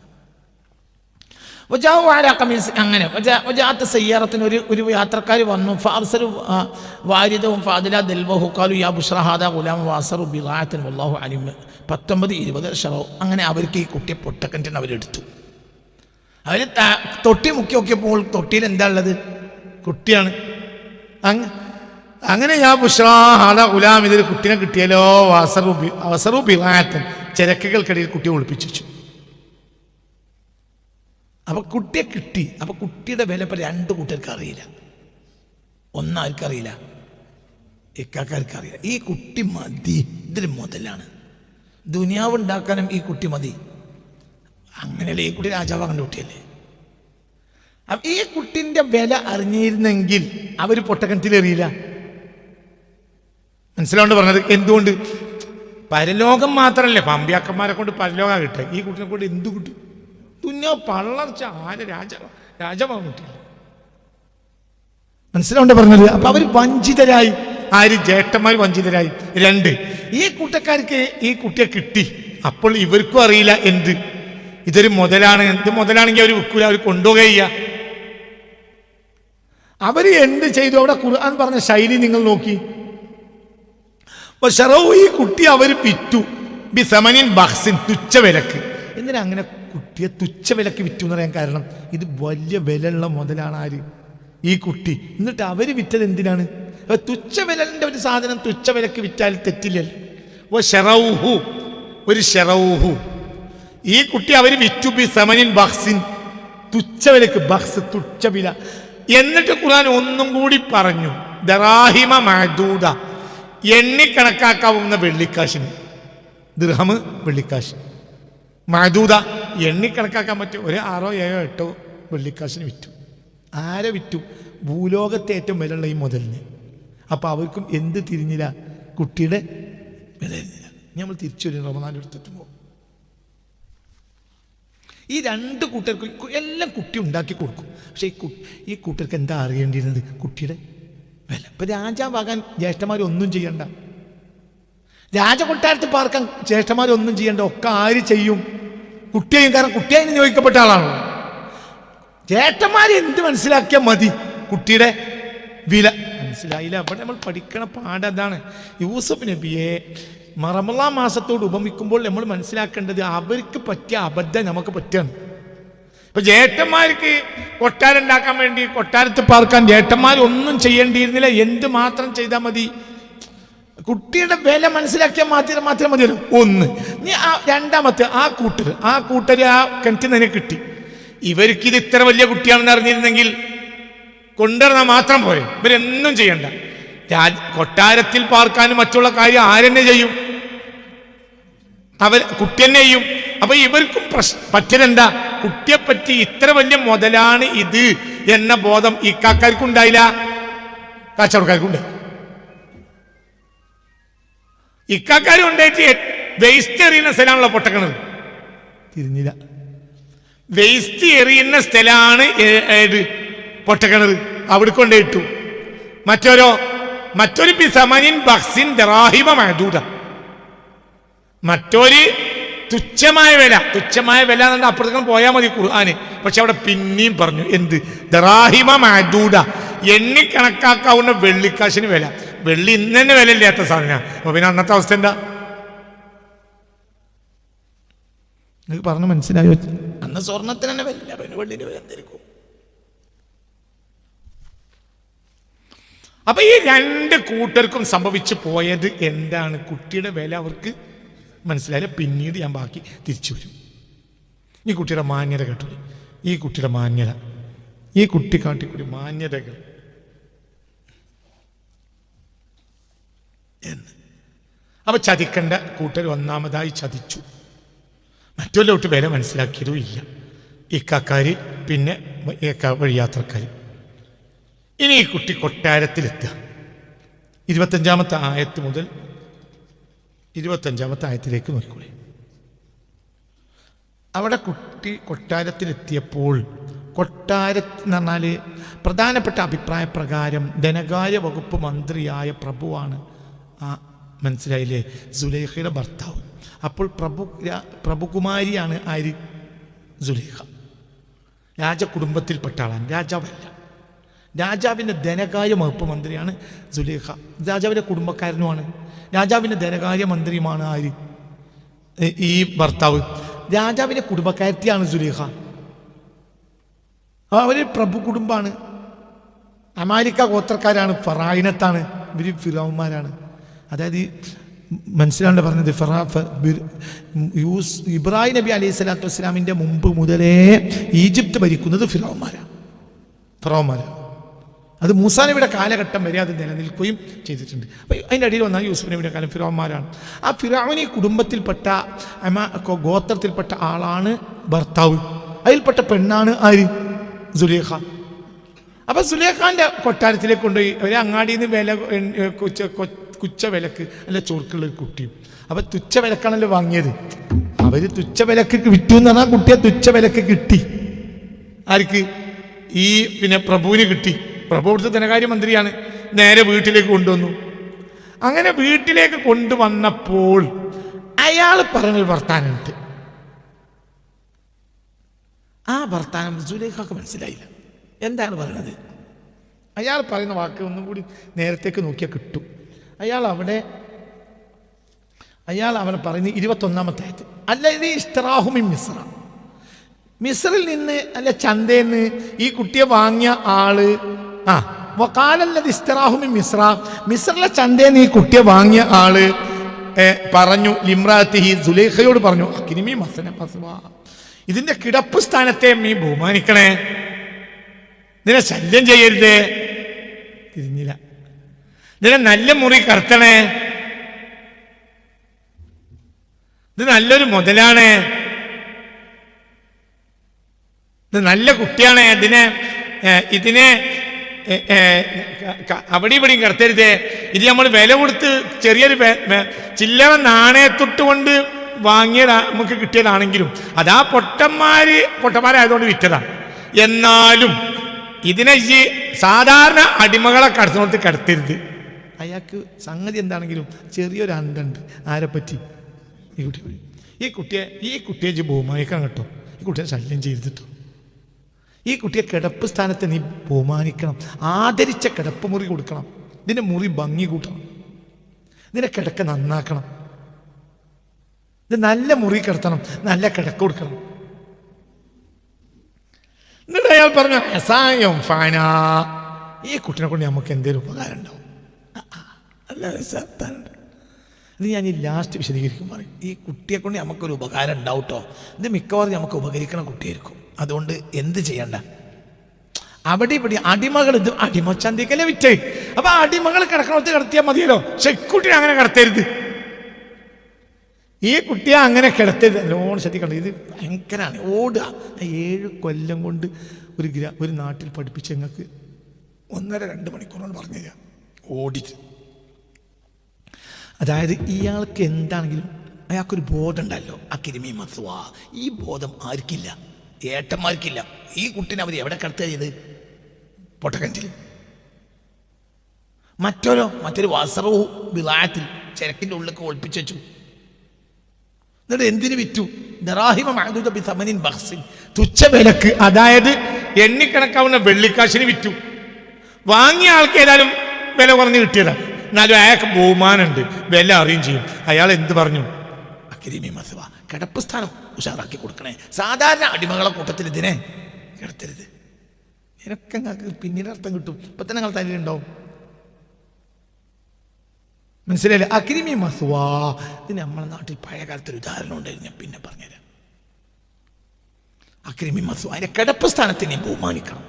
അങ്ങനെ സയ്യാറത്തിന് ഒരു യാത്രക്കാർ വന്നു. ഫാർസലു വാരിദവും ഫാദില ദൽവഹു ഖാലു യാ ബുശ്റാ ഹാദാ ഗുലാം വാസറു ബിഗാഅത്തിൻ വല്ലാഹു അലീം. 19-20 ഷറോ. അങ്ങനെ അവർക്ക് ഈ കുട്ടിയെ പൊട്ടക്കിണറ്റിന് അവരെടുത്തു. അവർ തൊട്ടി മുക്കി നോക്കിയപ്പോൾ തൊട്ടിയിൽ എന്താ ഉള്ളത്? കുട്ടിയാണ്. അങ്ങനെ യാ ബുശ്റാ ഹാദാ ഗുലാം, ഇതൊരു കുട്ടിനെ കിട്ടിയാലോ. വാസറു ബിഗാഅത്തിൻ, ചിരക്കുകൾക്കിടയിൽ കുട്ടിയെ ഒളിപ്പിച്ചു വെച്ചു. അപ്പോൾ കുട്ടിയെ കിട്ടി. അപ്പോൾ കുട്ടിയുടെ വില ഇപ്പോൾ 2 കൂട്ടർക്ക് അറിയില്ല. ഒന്നാർക്കറിയില്ല, ഇക്കാക്കാർക്ക് അറിയില്ല. ഈ കുട്ടി മതി, ഇതൊരു മുതലാണ്, ദുനിയാവ് ഉണ്ടാക്കാനും ഈ കുട്ടി മതി. അങ്ങനെയല്ലേ? ഈ കുട്ടി രാജാവാകേണ്ട കുട്ടിയല്ലേ? അപ്പം ഈ കുട്ടിൻ്റെ വില അറിഞ്ഞിരുന്നെങ്കിൽ അവർ പൊട്ടക്കിണറ്റിലെറിയില്ല. മനസ്സിലാണ്ട് പറഞ്ഞത്. എന്തുകൊണ്ട്? പരലോകം മാത്രമല്ലേ, പമ്പ്യാക്കന്മാരെ കൊണ്ട് പരലോകം കിട്ടുക, ഈ കുട്ടിനെ കൊണ്ട് എന്ത് കിട്ടും? ദുനിയാവ് പള്ളർച്ച. ആരെ രാജാവാൻ കിട്ടില്ല. മനസ്സിലാണ്ട് പറഞ്ഞത്. അപ്പൊ അവർ വഞ്ചിതരായി. ആര്? ജ്യേഷ്ഠന്മാർ വഞ്ചിതരായി. 2, ഈ കൂട്ടക്കാർക്ക് ഈ കുട്ടിയെ കിട്ടി. അപ്പോൾ ഇവർക്കും അറിയില്ല എന്ത് ഇതൊരു മുതലാണ്. എന്ത് മുതലാണെങ്കിൽ അവർ വിൽക്കൂല, അവർ കൊണ്ടുപോകുക. അവർ എന്ത് ചെയ്തു? അവിടെ ഖുർആൻ പറഞ്ഞ ശൈലി നിങ്ങൾ നോക്കി. ഈ കുട്ടി അവർ വിറ്റു ബിസമനിൻ ബഖ്സിൻ, തുച്ഛ വിലക്ക്. എന്തിനാ അങ്ങനെ കുട്ടിയെ തുച്ഛ വിലക്ക് വിറ്റു എന്ന് പറയാൻ കാരണം? ഇത് വലിയ വിലയുള്ള മുതലാണ്. ആര്? ഈ കുട്ടി. എന്നിട്ട് അവർ വിറ്റത് എന്തിനാണ്? തുച്ഛ വിലന്റെ ഒരു സാധനം തുച്ഛ വിലക്ക് വിറ്റാൽ തെറ്റില്ലല്ലോ. ഒരു ഷെറൗഹു, ഈ കുട്ടി അവർ വിറ്റു ബിസമനിൻ ബഖ്സിൻ, തുച്ഛ വിലക്ക്. ബഖ്സ് തുച്ഛ വില. എന്നിട്ട് ഖുർആൻ ഒന്നും കൂടി പറഞ്ഞു, ദറാഹിമ മഅദൂദ, എണ്ണിക്കണക്കാക്കാവുന്ന വെള്ളിക്കാശിന്. ദിർഹം വെള്ളിക്കാശ്, മഅദൂദ എണ്ണിക്കണക്കാക്കാൻ പറ്റും. ഒരു 6, 7, 8 വെള്ളിക്കാശിന് വിറ്റു. ആരെ വിറ്റു? ഭൂലോകത്തെ ഏറ്റവും വിലയുള്ള ഈ മുതലിന്. അപ്പം അവർക്കും എന്ത് തിരിഞ്ഞില്ല? കുട്ടിയുടെ വില തിരിഞ്ഞില്ല. നമ്മൾ തിരിച്ചു വരും റമദാൻ എടുത്തെത്തുമ്പോൾ. ഈ 2 കൂട്ടർക്കും എല്ലാം കുട്ടി ഉണ്ടാക്കി കൊടുക്കും. പക്ഷെ ഈ കൂട്ടർക്ക് എന്താ അറിയേണ്ടിയിരുന്നത്? കുട്ടിയുടെ വില. ഇപ്പം രാജാവാകാൻ ജ്യേഷ്ഠന്മാരൊന്നും ചെയ്യണ്ട, രാജകൊട്ടാരത്തിൽ പാർക്കാൻ ജ്യേഷ്ഠന്മാരൊന്നും ചെയ്യണ്ട. ഒക്കെ ആര് ചെയ്യും? കുട്ടിയെയും. കാരണം കുട്ടിയായി നിയോഗിക്കപ്പെട്ട ആളാണല്ലോ. ജ്യേഷ്ഠന്മാർ എന്ത് മനസ്സിലാക്കിയാൽ മതി? കുട്ടിയുടെ വില മനസ്സിലായില്ല. അവിടെ നമ്മൾ പഠിക്കണ പാഠം അതാണ്. യൂസുഫ് നബിയെ റമളാൻ മാസത്തോട് ഉപമിക്കുമ്പോൾ നമ്മൾ മനസ്സിലാക്കേണ്ടത് അവർക്ക് പറ്റിയ അബദ്ധം നമുക്ക് പറ്റുകയാണ്. ഇപ്പൊ ജേട്ടന്മാർക്ക് കൊട്ടാരുണ്ടാക്കാൻ വേണ്ടി കൊട്ടാരത്ത് പാർക്കാൻ ജേട്ടന്മാർ ഒന്നും ചെയ്യേണ്ടിയിരുന്നില്ല, എന്ത് മാത്രം ചെയ്താൽ മതി? കുട്ടിയുടെ വില മനസ്സിലാക്കിയാൽ മാത്രം മതിയല്ലോ. ഒന്ന്. നീ രണ്ടാമത്തെ ആ കൂട്ടര് ആ കിണറ്റിൽ തന്നെ കിട്ടി. ഇവർക്കിത് ഇത്ര വലിയ കുട്ടിയാണെന്ന് അറിഞ്ഞിരുന്നെങ്കിൽ കൊണ്ടുവന്നാൽ മാത്രം പോരെ, ഇവരെന്നും ചെയ്യണ്ട. കൊട്ടാരത്തിൽ പാർക്കാനും മറ്റുള്ള കാര്യം ആരെന്നെ ചെയ്യും? കുട്ടി തന്നെ ചെയ്യും. അപ്പൊ ഇവർക്കും പറ്റലെന്താ? കുട്ടിയെപ്പറ്റി ഇത്ര വലിയ മുതലാണ് ഇത് എന്ന ബോധം ഇക്കാർക്കും ഉണ്ടായില്ല, കച്ചവടക്കാർക്കും ഉണ്ടായി. ഇക്കാരും ഉണ്ടായിട്ട് വേസ്റ്റ് എറിയുന്ന സ്ഥലമാണല്ലോ പൊട്ടക്കണത്. തിരിഞ്ഞില്ല. വേസ്റ്റ് എറിയുന്ന സ്ഥലമാണ് പൊട്ടക്കണത്, അവിടെ കൊണ്ടിട്ടു. മറ്റൊരു ബിസമനിൻ ബഖ്സിൻ ദറാഹിമ മഅദൂദ, മറ്റൊരു തുച്ഛമായ വില എന്നുണ്ട്. അപ്പുറത്തേക്കും പോയാൽ മതി ഖുർആന്. പക്ഷെ അവിടെ പിന്നെയും പറഞ്ഞു എന്ത്? ദറാഹിമ മഅദൂദ, എണ്ണി കണക്കാക്കാവുന്ന വെള്ളിക്കാശിന് വില. വെള്ളി ഇന്ന് തന്നെ വില ഇല്ലാത്ത സാധനമാണ്. അപ്പൊ പിന്നെ അന്നത്തെ അവസ്ഥ എന്താ? നിങ്ങൾക്ക് പറഞ്ഞു മനസ്സിലായോ? അന്ന് സ്വർണത്തിന് തന്നെ വില, പിന്നെ വെള്ളിന്റെ വില എന്തായിരിക്കും? അപ്പൊ ഈ രണ്ട് കൂട്ടർക്കും സംഭവിച്ചു പോയത് എന്താണ്? കുട്ടിയുടെ വില അവർക്ക് മനസ്സിലായില്ല. പിന്നീട് ഞാൻ ബാക്കി തിരിച്ചു വരും. ഈ കുട്ടിയുടെ മാന്യത കേട്ടോളൂ. ഈ കുട്ടിയുടെ മാന്യത, ഈ കുട്ടി കാട്ടിക്കൂടി മാന്യതകൾ എന്ന്. അപ്പൊ ചതിക്കേണ്ട കൂട്ടർ ഒന്നാമതായി ചതിച്ചു. മറ്റുള്ളവർക്ക് വില മനസ്സിലാക്കിയതും ഇല്ല. ഇക്കാക്കാര് പിന്നെ വഴിയാത്രക്കാർ. ഇനി ഈ കുട്ടി കൊട്ടാരത്തിലെത്തുക. 25-ാമത്തെ ആയത്ത് മുതൽ 25-ാമത്തെ ആയത്തിലേക്ക് നോക്കിക്കോളി. അവിടെ കുട്ടി കൊട്ടാരത്തിലെത്തിയപ്പോൾ, കൊട്ടാരത്തിൽ എന്ന് പറഞ്ഞാൽ പ്രധാനപ്പെട്ട അഭിപ്രായ പ്രകാരം ധനകാര്യ വകുപ്പ് മന്ത്രിയായ പ്രഭുവാണ് ആ, മനസ്സിലായില്ലേ, സുലൈഖയുടെ ഭർത്താവ്. അപ്പോൾ പ്രഭുകുമാരിയാണ് ആര്? സുലൈഖ. രാജകുടുംബത്തിൽപ്പെട്ട ആളാണ്, രാജാവല്ല. രാജാവിൻ്റെ ധനകാര്യ വകുപ്പ് മന്ത്രിയാണ് സുലൈഖ. രാജാവിൻ്റെ കുടുംബക്കാരനുമാണ്, രാജാവിൻ്റെ ധനകാര്യ മന്ത്രിയുമാണ് ആര്? ഈ ഭർത്താവ്. രാജാവിൻ്റെ കുടുംബക്കാരത്തിയാണ് സുലൈഖ. അവർ പ്രഭു കുടുംബമാണ്, അമാലിക്ക ഗോത്രക്കാരാണ്, ഫറായിനത്താണ്, ഇവർ ഫിറൗന്മാരാണ്. അതായത് മനസ്സിലാണ്ട് പറഞ്ഞത്, ഇബ്രാഹിം നബി അലൈഹി സ്വലാത്തു വസ്സലാമിൻ്റെ മുമ്പ് മുതലേ ഈജിപ്ത് ഭരിക്കുന്നത് ഫിറൗന്മാരാണ്. അത് മൂസാ നബിയുടെ കാലഘട്ടം വരെ അത് നിലനിൽക്കുകയും ചെയ്തിട്ടുണ്ട്. അപ്പോൾ അതിൻ്റെ അടിയിൽ വന്നാൽ യൂസുഫ് നബിയുടെ കാലം ഫിറൗന്മാരാണ്. ആ ഫിറൗനി കുടുംബത്തിൽപ്പെട്ട ഗോത്രത്തിൽപ്പെട്ട ആളാണ് ഭർത്താവ്. അതിൽപ്പെട്ട പെണ്ണാണ് ആര്? സുലൈഖ. അപ്പം സുലൈഖാൻ്റെ കൊട്ടാരത്തിലേക്ക് കൊണ്ടുപോയി. ഒരു അങ്ങാടിയിൽ നിന്ന് വില കുച്ച വിലക്ക് അല്ല ചോർക്കുള്ളൊരു കുട്ടിയും. അപ്പം തുച്ഛ വിലക്കാണല്ലോ വാങ്ങിയത്. അവർ തുച്ഛ വിലക്ക് വിറ്റു എന്ന് പറഞ്ഞാൽ കുട്ടിയെ തുച്ഛ വിലക്ക് കിട്ടി. ആർക്ക്? ഈ പിന്നെ പ്രഭുവിന് കിട്ടി. പ്രഭു കൊടുത്ത ധനകാര്യമന്ത്രിയാണ്. നേരെ വീട്ടിലേക്ക് കൊണ്ടുവന്നു. അങ്ങനെ വീട്ടിലേക്ക് കൊണ്ടുവന്നപ്പോൾ അയാൾ പറഞ്ഞൊരു വർത്താനമുണ്ട്. ആ വർത്താനം സുലൈഖക്ക് മനസ്സിലായില്ല. എന്താണ് പറയുന്നത്? അയാൾ പറയുന്ന വാക്ക് ഒന്നും കൂടി നേരത്തേക്ക് നോക്കിയാൽ കിട്ടും. അയാൾ അവിടെ പറയുന്നത് 21-ാമത്തെ ആയത്ത്, അല്ല ഇത് ഇസ്തറാഹുമിൻ മിസ്ര, മിസ്രിൽ നിന്ന് അല്ല ചന്തയിൽ നിന്ന് ഈ കുട്ടിയെ വാങ്ങിയ ആള് വഖാലല്ലദി ഇസ്തറാഹുമിൻ മിസ്ര, മിസ്രിലെ ചന്തയിൽ നിന്ന് ഈ കുട്ടിയെ വാങ്ങിയ ആള് പറഞ്ഞു ലിംറാത്തിഹി, സുലൈഖയോട് പറഞ്ഞു, അക്കിനിമി മസന മസ്വാ, ഇതിന്റെ കിടപ്പ് സ്ഥാനത്തെ നീ ബഹുമാനിക്കണേ, ഇതിനെ ശല്യം ചെയ്യരുതേ. തിരിഞ്ഞില്ല. ഇതിനെ നല്ല മുറി കടത്തണേ, ഇത് നല്ലൊരു മുതലാണ്, ഇത് നല്ല കുട്ടിയാണ്, ഇതിനെ അവിടെ ഇവിടെയും കടത്തരുതേ. ഇത് നമ്മൾ വില കൊടുത്ത് ചെറിയൊരു ചില്ലറ നാണയത്തൊട്ട് കൊണ്ട് വാങ്ങിയ നമുക്ക് കിട്ടിയതാണെങ്കിലും അതാ പൊട്ടന്മാരായതുകൊണ്ട് വിറ്റതാണ്. എന്നാലും ഇതിനെ ഈ സാധാരണ അടിമകളെ കടത്തുന്നിടത്ത് കടത്തരുത്. അയാൾക്ക് സംഗതി എന്താണെങ്കിലും ചെറിയൊരു അന്തണ്ട്. ആരെപ്പറ്റി? ഈ കുട്ടിയെ ബഹുമാനിക്കണം കേട്ടോ. ഈ കുട്ടിയെ ശല്യം ചെയ്തിട്ടോ. ഈ കുട്ടിയെ കിടപ്പ് സ്ഥാനത്ത് നീ ബഹുമാനിക്കണം, ആദരിച്ച കിടപ്പ് മുറി കൊടുക്കണം, ഇതിൻ്റെ മുറി ഭംഗി കൂട്ടണം, ഇതിനെ കിടക്ക നന്നാക്കണം, ഇത് നല്ല മുറി കിടത്തണം, നല്ല കിടക്ക കൊടുക്കണം. എന്നിട്ട് അയാൾ പറഞ്ഞു അസായം ഫാന, ഈ കുട്ടിനെ കൊണ്ട് നമുക്ക് എന്തെങ്കിലും ഉപകാരം ഉണ്ടാവും. അല്ല സാത്താനുണ്ട്. ഇത് ഞാൻ ഈ ലാസ്റ്റ് വിശദീകരിക്കും പറയും. ഈ കുട്ടിയെ കൊണ്ട് നമുക്കൊരു ഉപകാരം ഉണ്ടാവും കേട്ടോ. ഇത് മിക്കവാറും നമുക്ക് ഉപകരിക്കണ കുട്ടിയായിരിക്കും. അതുകൊണ്ട് എന്ത് ചെയ്യണ്ട, അവിടെ ഇവിടെ അടിമകൾ, ഇത് അടിമ ചന്തിക്കല്ലേ വിറ്റേ. അപ്പൊ അടിമകൾ കിടക്കണത്ത് കിടത്തിയാൽ മതിയല്ലോ. പക്ഷെ കുട്ടിയെ അങ്ങനെ കിടത്തരുത്. ഈ കുട്ടിയെ അങ്ങനെ കിടത്തരുത്. നല്ലോണം ശ്രദ്ധിക്കണം. ഇത് ഭയങ്കരമാണ്. ഓടുക. 7 കൊല്ലം കൊണ്ട് ഒരു നാട്ടിൽ പഠിപ്പിച്ച് ഞങ്ങൾക്ക് 1.5-2 മണിക്കൂറോട് പറഞ്ഞു തരാം ഓടിച്ച്. അതായത് ഇയാൾക്ക് എന്താണെങ്കിലും അയാൾക്കൊരു ബോധം ഉണ്ടല്ലോ. അക്കിരിമി മസ്വാ, ഈ ബോധം ആർക്കില്ല, ഏട്ടന്മാർക്കില്ല. ഈ കുട്ടീനെ അവർ എവിടെ കിടത്തുക ചെയ്ത്? പൊട്ടക്കഞ്ചിൽ. മറ്റൊരു വസറവും വിളായത്തിൽ ചരക്കിൻ്റെ ഉള്ളിലേക്ക് ഒളിപ്പിച്ചു വെച്ചു. എന്നിട്ട് എന്തിനു വിറ്റു? തുച്ഛ വിലക്ക്, അതായത് എണ്ണിക്കണക്കാവുന്ന വെള്ളിക്കാശിന് വിറ്റു. വാങ്ങിയ ആൾക്ക് ഏതായാലും വില കുറഞ്ഞ് കിട്ടിയതാണ്. എന്നാലും അയാൾക്ക് ബഹുമാനമുണ്ട്, വില അറിയും ചെയ്യും. അയാൾ എന്ത് പറഞ്ഞു? അക്കിരിമി മസ്വ, കിടപ്പ് സ്ഥാനം ഉഷാറാക്കി കൊടുക്കണേ. സാധാരണ അടിമകളെ കൂട്ടത്തിൽ ഇതിനെ കിടത്തരുത്. ഇതിനൊക്കെ നിങ്ങൾക്ക് പിന്നീട് അർത്ഥം കിട്ടും. ഇപ്പം തന്നെ നിങ്ങൾ തലയിലുണ്ടാവും. മനസ്സിലായില്ലേ? അക്കിരിമി മസ്വ, ഇത് നമ്മളെ നാട്ടിൽ പഴയ കാലത്തൊരു ഉദാഹരണം ഉണ്ടായിരുന്നു, ഞാൻ പിന്നെ പറഞ്ഞുതരാം. അക്കിരിമി മസ്വ, അതിൻ്റെ കിടപ്പ് സ്ഥാനത്തിനെ ബഹുമാനിക്കണം.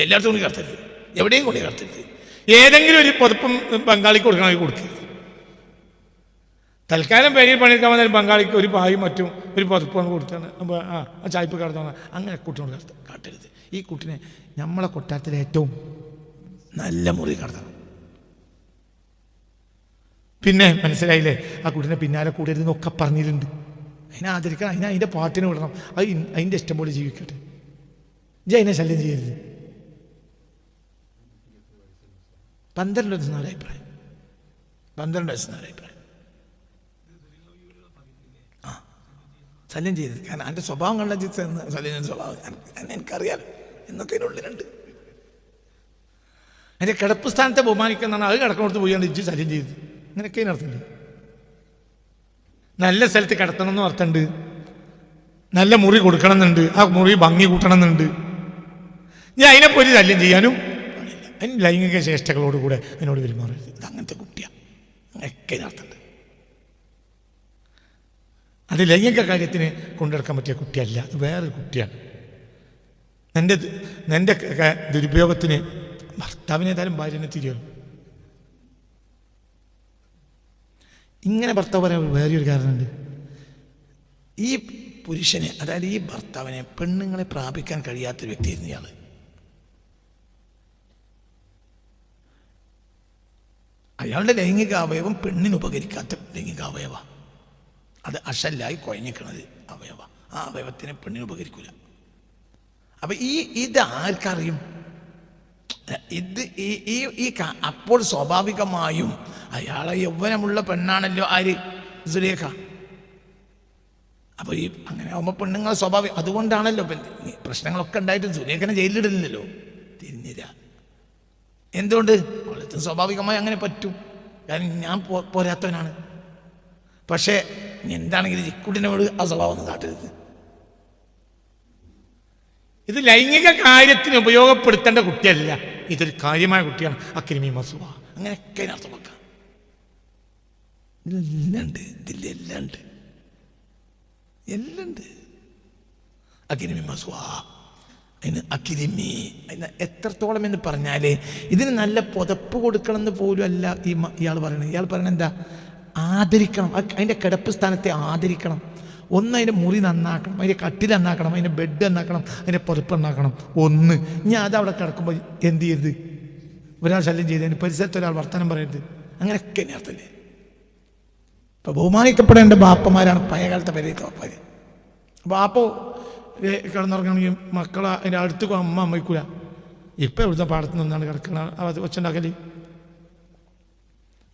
എല്ലായിടത്തും കൊണ്ട് കിടത്തരുത്, എവിടെയും കൊണ്ട് കിടത്തരുത്. ഏതെങ്കിലും ഒരു പുതപ്പും ബംഗാളിക്ക് കൊടുക്കണമെങ്കിൽ കൊടുക്കരുത്. തൽക്കാലം പേരിൽ പണിയെടുക്കാൻ വന്നാൽ ബംഗാളിക്ക് ഒരു പായും മറ്റും ഒരു പുതപ്പാണ് കൊടുത്താണ്. അപ്പോൾ ആ ചായ്പ് കിടത്താണ്. അങ്ങനെ കുട്ടിനോട് കാട്ടരുത്. ഈ കുട്ടിനെ നമ്മളെ കൊട്ടാരത്തിലെ ഏറ്റവും നല്ല മുറി കിടത്തണം. പിന്നെ മനസ്സിലായില്ലേ? ആ കുട്ടീനെ പിന്നാലെ കൂടരുതെന്നൊക്കെ പറഞ്ഞിട്ടുണ്ട്. അതിനെ ആദരിക്കണം, അതിൻ്റെ പാട്ടിന് വിടണം. അത് അതിൻ്റെ ഇഷ്ടം പോലെ ജീവിക്കട്ടെ. അതിനെ ശല്യം ചെയ്യരുത്. 12 വയസ്സെന്നാണ് അഭിപ്രായം. 12 വയസ്സെന്നാണ് അഭിപ്രായം. ശല്യം ചെയ്തത്. കാരണം എൻ്റെ സ്വഭാവം കണ്ട ശല്യം സ്വഭാവം എനിക്കറിയാലോ എന്നൊക്കെ അതിനുള്ളിലുണ്ട്. എൻ്റെ കിടപ്പ് സ്ഥാനത്തെ ബഹുമാനിക്കുന്നതാണ്. അത് കിടക്കണോടത്ത് പോയാണ് ഇജ്ജ് ശല്യം ചെയ്തത്. അങ്ങനെയൊക്കെ അതിനർത്ഥമുണ്ട്. നല്ല സ്ഥലത്ത് കിടത്തണം എന്ന് അർത്ഥമുണ്ട്. നല്ല മുറി കൊടുക്കണം എന്നുണ്ട്. ആ മുറി ഭംഗി കൂട്ടണം എന്നുണ്ട്. ഞാൻ അതിനെപ്പോയി ശല്യം ചെയ്യാനും പാടില്ല. അതിന് ലൈംഗിക ചേഷ്ടകളോടുകൂടെ അതിനോട് പെരുമാറരുത്. ഇത് അങ്ങനത്തെ കുട്ടിയാണ്. അങ്ങനെയൊക്കെ അതിനർത്ഥമുണ്ട്. അത് ലൈംഗിക കാര്യത്തിന് കൊണ്ടെടുക്കാൻ പറ്റിയ കുട്ടിയല്ല, അത് വേറൊരു കുട്ടിയാണ്. എൻ്റെ ദുരുപയോഗത്തിന് ഭർത്താവിനേതായാലും ഭാര്യനെ തിരിയണം. ഇങ്ങനെ ഭർത്താവ് പറയാൻ വേറൊരു കാരണമുണ്ട്. ഈ പുരുഷനെ, അതായത് ഈ ഭർത്താവിനെ പെണ്ണുങ്ങളെ പ്രാപിക്കാൻ കഴിയാത്തൊരു വ്യക്തിയായിരുന്നു ഇയാൾ. അയാളുടെ ലൈംഗിക അവയവം പെണ്ണിന് ഉപകരിക്കാത്ത ലൈംഗിക അവയവ. അത് അഷല്ലായി കുഴഞ്ഞിക്കണത് അവയവ. ആ അവയവത്തിന് പെണ്ണിന് ഉപകരിക്കില്ല. അപ്പം ഇത് ആർക്കറിയും? അപ്പോൾ സ്വാഭാവികമായും അയാളെ യൗവനമുള്ള പെണ്ണാണല്ലോ ആര്? സുലേഖ. അപ്പോൾ അങ്ങനെ ആകുമ്പോൾ പെണ്ണുങ്ങളെ സ്വാഭാവികം. അതുകൊണ്ടാണല്ലോ പ്രശ്നങ്ങളൊക്കെ ഉണ്ടായിട്ടും സുലേഖനെ ജയിലിലിടുന്നില്ലല്ലോ. തിരിഞ്ഞില്ല. എന്തുകൊണ്ട്? അവളത്തെ സ്വാഭാവികമായി അങ്ങനെ പറ്റും. കാരണം ഞാൻ പോരാത്തവനാണ്. പക്ഷേ എന്താണെങ്കിലും ഇക്കുട്ടിനോട് ആ സ്വഭാവം ഒന്നും കാട്ടരുത്. ഇത് ലൈംഗിക കാര്യത്തിന് ഉപയോഗപ്പെടുത്തേണ്ട കുട്ടിയല്ല, ഇതൊരു കാര്യമായ കുട്ടിയാണ്. അക്കിരിമി മസ്വ. അങ്ങനെയൊക്കെ അർത്ഥമാക്കാം. എല്ലാം ഉണ്ട്. അക്കിരിമി മസ്വ. അതിന് അക്കിരിമി അതിന് എത്രത്തോളം എന്ന് പറഞ്ഞാൽ ഇതിന് നല്ല പുതപ്പ് കൊടുക്കണം എന്ന് പോലും അല്ല ഇയാൾ പറയണത്. ഇയാൾ പറയണത് എന്താ? ആദരിക്കണം. അതിൻ്റെ കിടപ്പ് സ്ഥാനത്തെ ആദരിക്കണം. ഒന്ന് അതിൻ്റെ മുറി നന്നാക്കണം, അതിൻ്റെ കട്ടിൽ നന്നാക്കണം, അതിൻ്റെ ബെഡ് നന്നാക്കണം, അതിൻ്റെ പുതപ്പ് നന്നാക്കണം. ഒന്ന് ഞാൻ അതവിടെ കിടക്കുമ്പോൾ എന്ത് ചെയ്യരുത്? ഒരാൾ ശല്യം ചെയ്തതിന് പരിസരത്ത് ഒരാൾ വർത്തമാനം പറയരുത്. അങ്ങനെയൊക്കെ അർത്ഥമല്ലേ? ഇപ്പോൾ ബഹുമാനിക്കപ്പെടേണ്ട ബാപ്പമാരാണ് പഴയകാലത്തെ പേരേക്ക് ബാപ്പാര്. ബാപ്പോ കിടന്നുറങ്ങണമെങ്കിൽ മക്കളെ അതിൻ്റെ അടുത്ത് അമ്മ അമ്മയ്ക്കൂല. ഇപ്പം എവിടുത്തെ പാടത്ത് നിന്നാണ് കിടക്കണം ഒച്ചുണ്ടാക്കല്.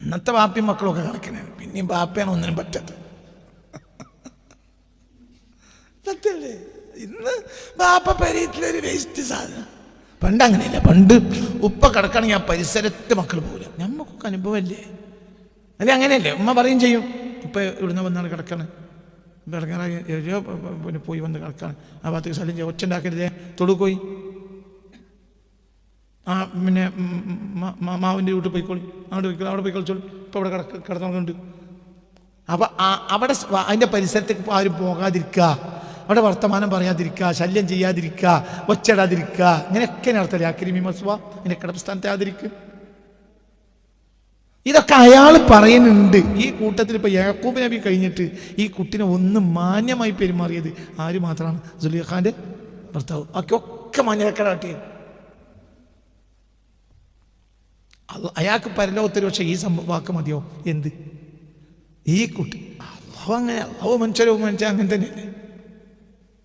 ഇന്നത്തെ ബാപ്പയും മക്കളൊക്കെ കിടക്കണേ. പിന്നെയും ബാപ്പയാണ് ഒന്നിനും പറ്റാത്തത്. സത്യല്ലേ? ഇന്ന് ബാപ്പ പരിസരത്തിലൊരു വേസ്റ്റ് സാധനം. പണ്ട് അങ്ങനെയല്ല. പണ്ട് ഉപ്പ കിടക്കണമെങ്കിൽ ആ പരിസരത്ത് മക്കൾ പോകില്ല. നമുക്കൊക്കെ അനുഭവമല്ലേ? അല്ലെ? അങ്ങനെയല്ലേ? ഉമ്മ പറയും ചെയ്യും, ഇപ്പം ഇവിടുന്ന് വന്നാണ് കിടക്കണേ, ഇറങ്ങാറായി പിന്നെ പോയി വന്ന് കിടക്കാണ്. ആ ഭാഗത്തേക്ക് ശല്യം ചെയ്യുക, ഒച്ച ഉണ്ടാക്കരുതേ, തൊടുപോയി ആ പിന്നെ മാവിൻ്റെ വീട്ടിൽ പോയിക്കോളി, അങ്ങോട്ട് പോയിക്കോളി, അവിടെ പോയി കളിച്ചോളി, ഇപ്പോൾ അവിടെ കിടന്നുണ്ട്. അപ്പം അവിടെ അതിൻ്റെ പരിസരത്തേക്ക് ആരും പോകാതിരിക്കുക, അവിടെ വർത്തമാനം പറയാതിരിക്കുക, ശല്യം ചെയ്യാതിരിക്കുക, ഒച്ചയിടാതിരിക്കുക, ഇങ്ങനെയൊക്കെ നടത്തല്ലേ അക്രിമി മസ്വ, അതിൻ്റെ കിടപ്പസ്ഥാനത്തെ ആദരിക്കുക. ഇതൊക്കെ അയാൾ പറയുന്നുണ്ട്. ഈ കൂട്ടത്തിൽ ഇപ്പോൾ യാക്കൂബ് നബി കഴിഞ്ഞിട്ട് ഈ കുട്ടിനെ ഒന്ന് മാന്യമായി പെരുമാറിയത് ആര് മാത്രമാണ്? സുലൈഖാന്റെ ഭർത്താവ്. ഒക്കെ മാന്യക്കാട്ടി. അയാൾക്ക് പരലോകത്തിൽ പക്ഷേ ഈ വാക്ക് മതിയോ? എന്ത് ഈ കുട്ടി അങ്ങനെ മനുഷ്യരോ അങ്ങനെ തന്നെയല്ലേ.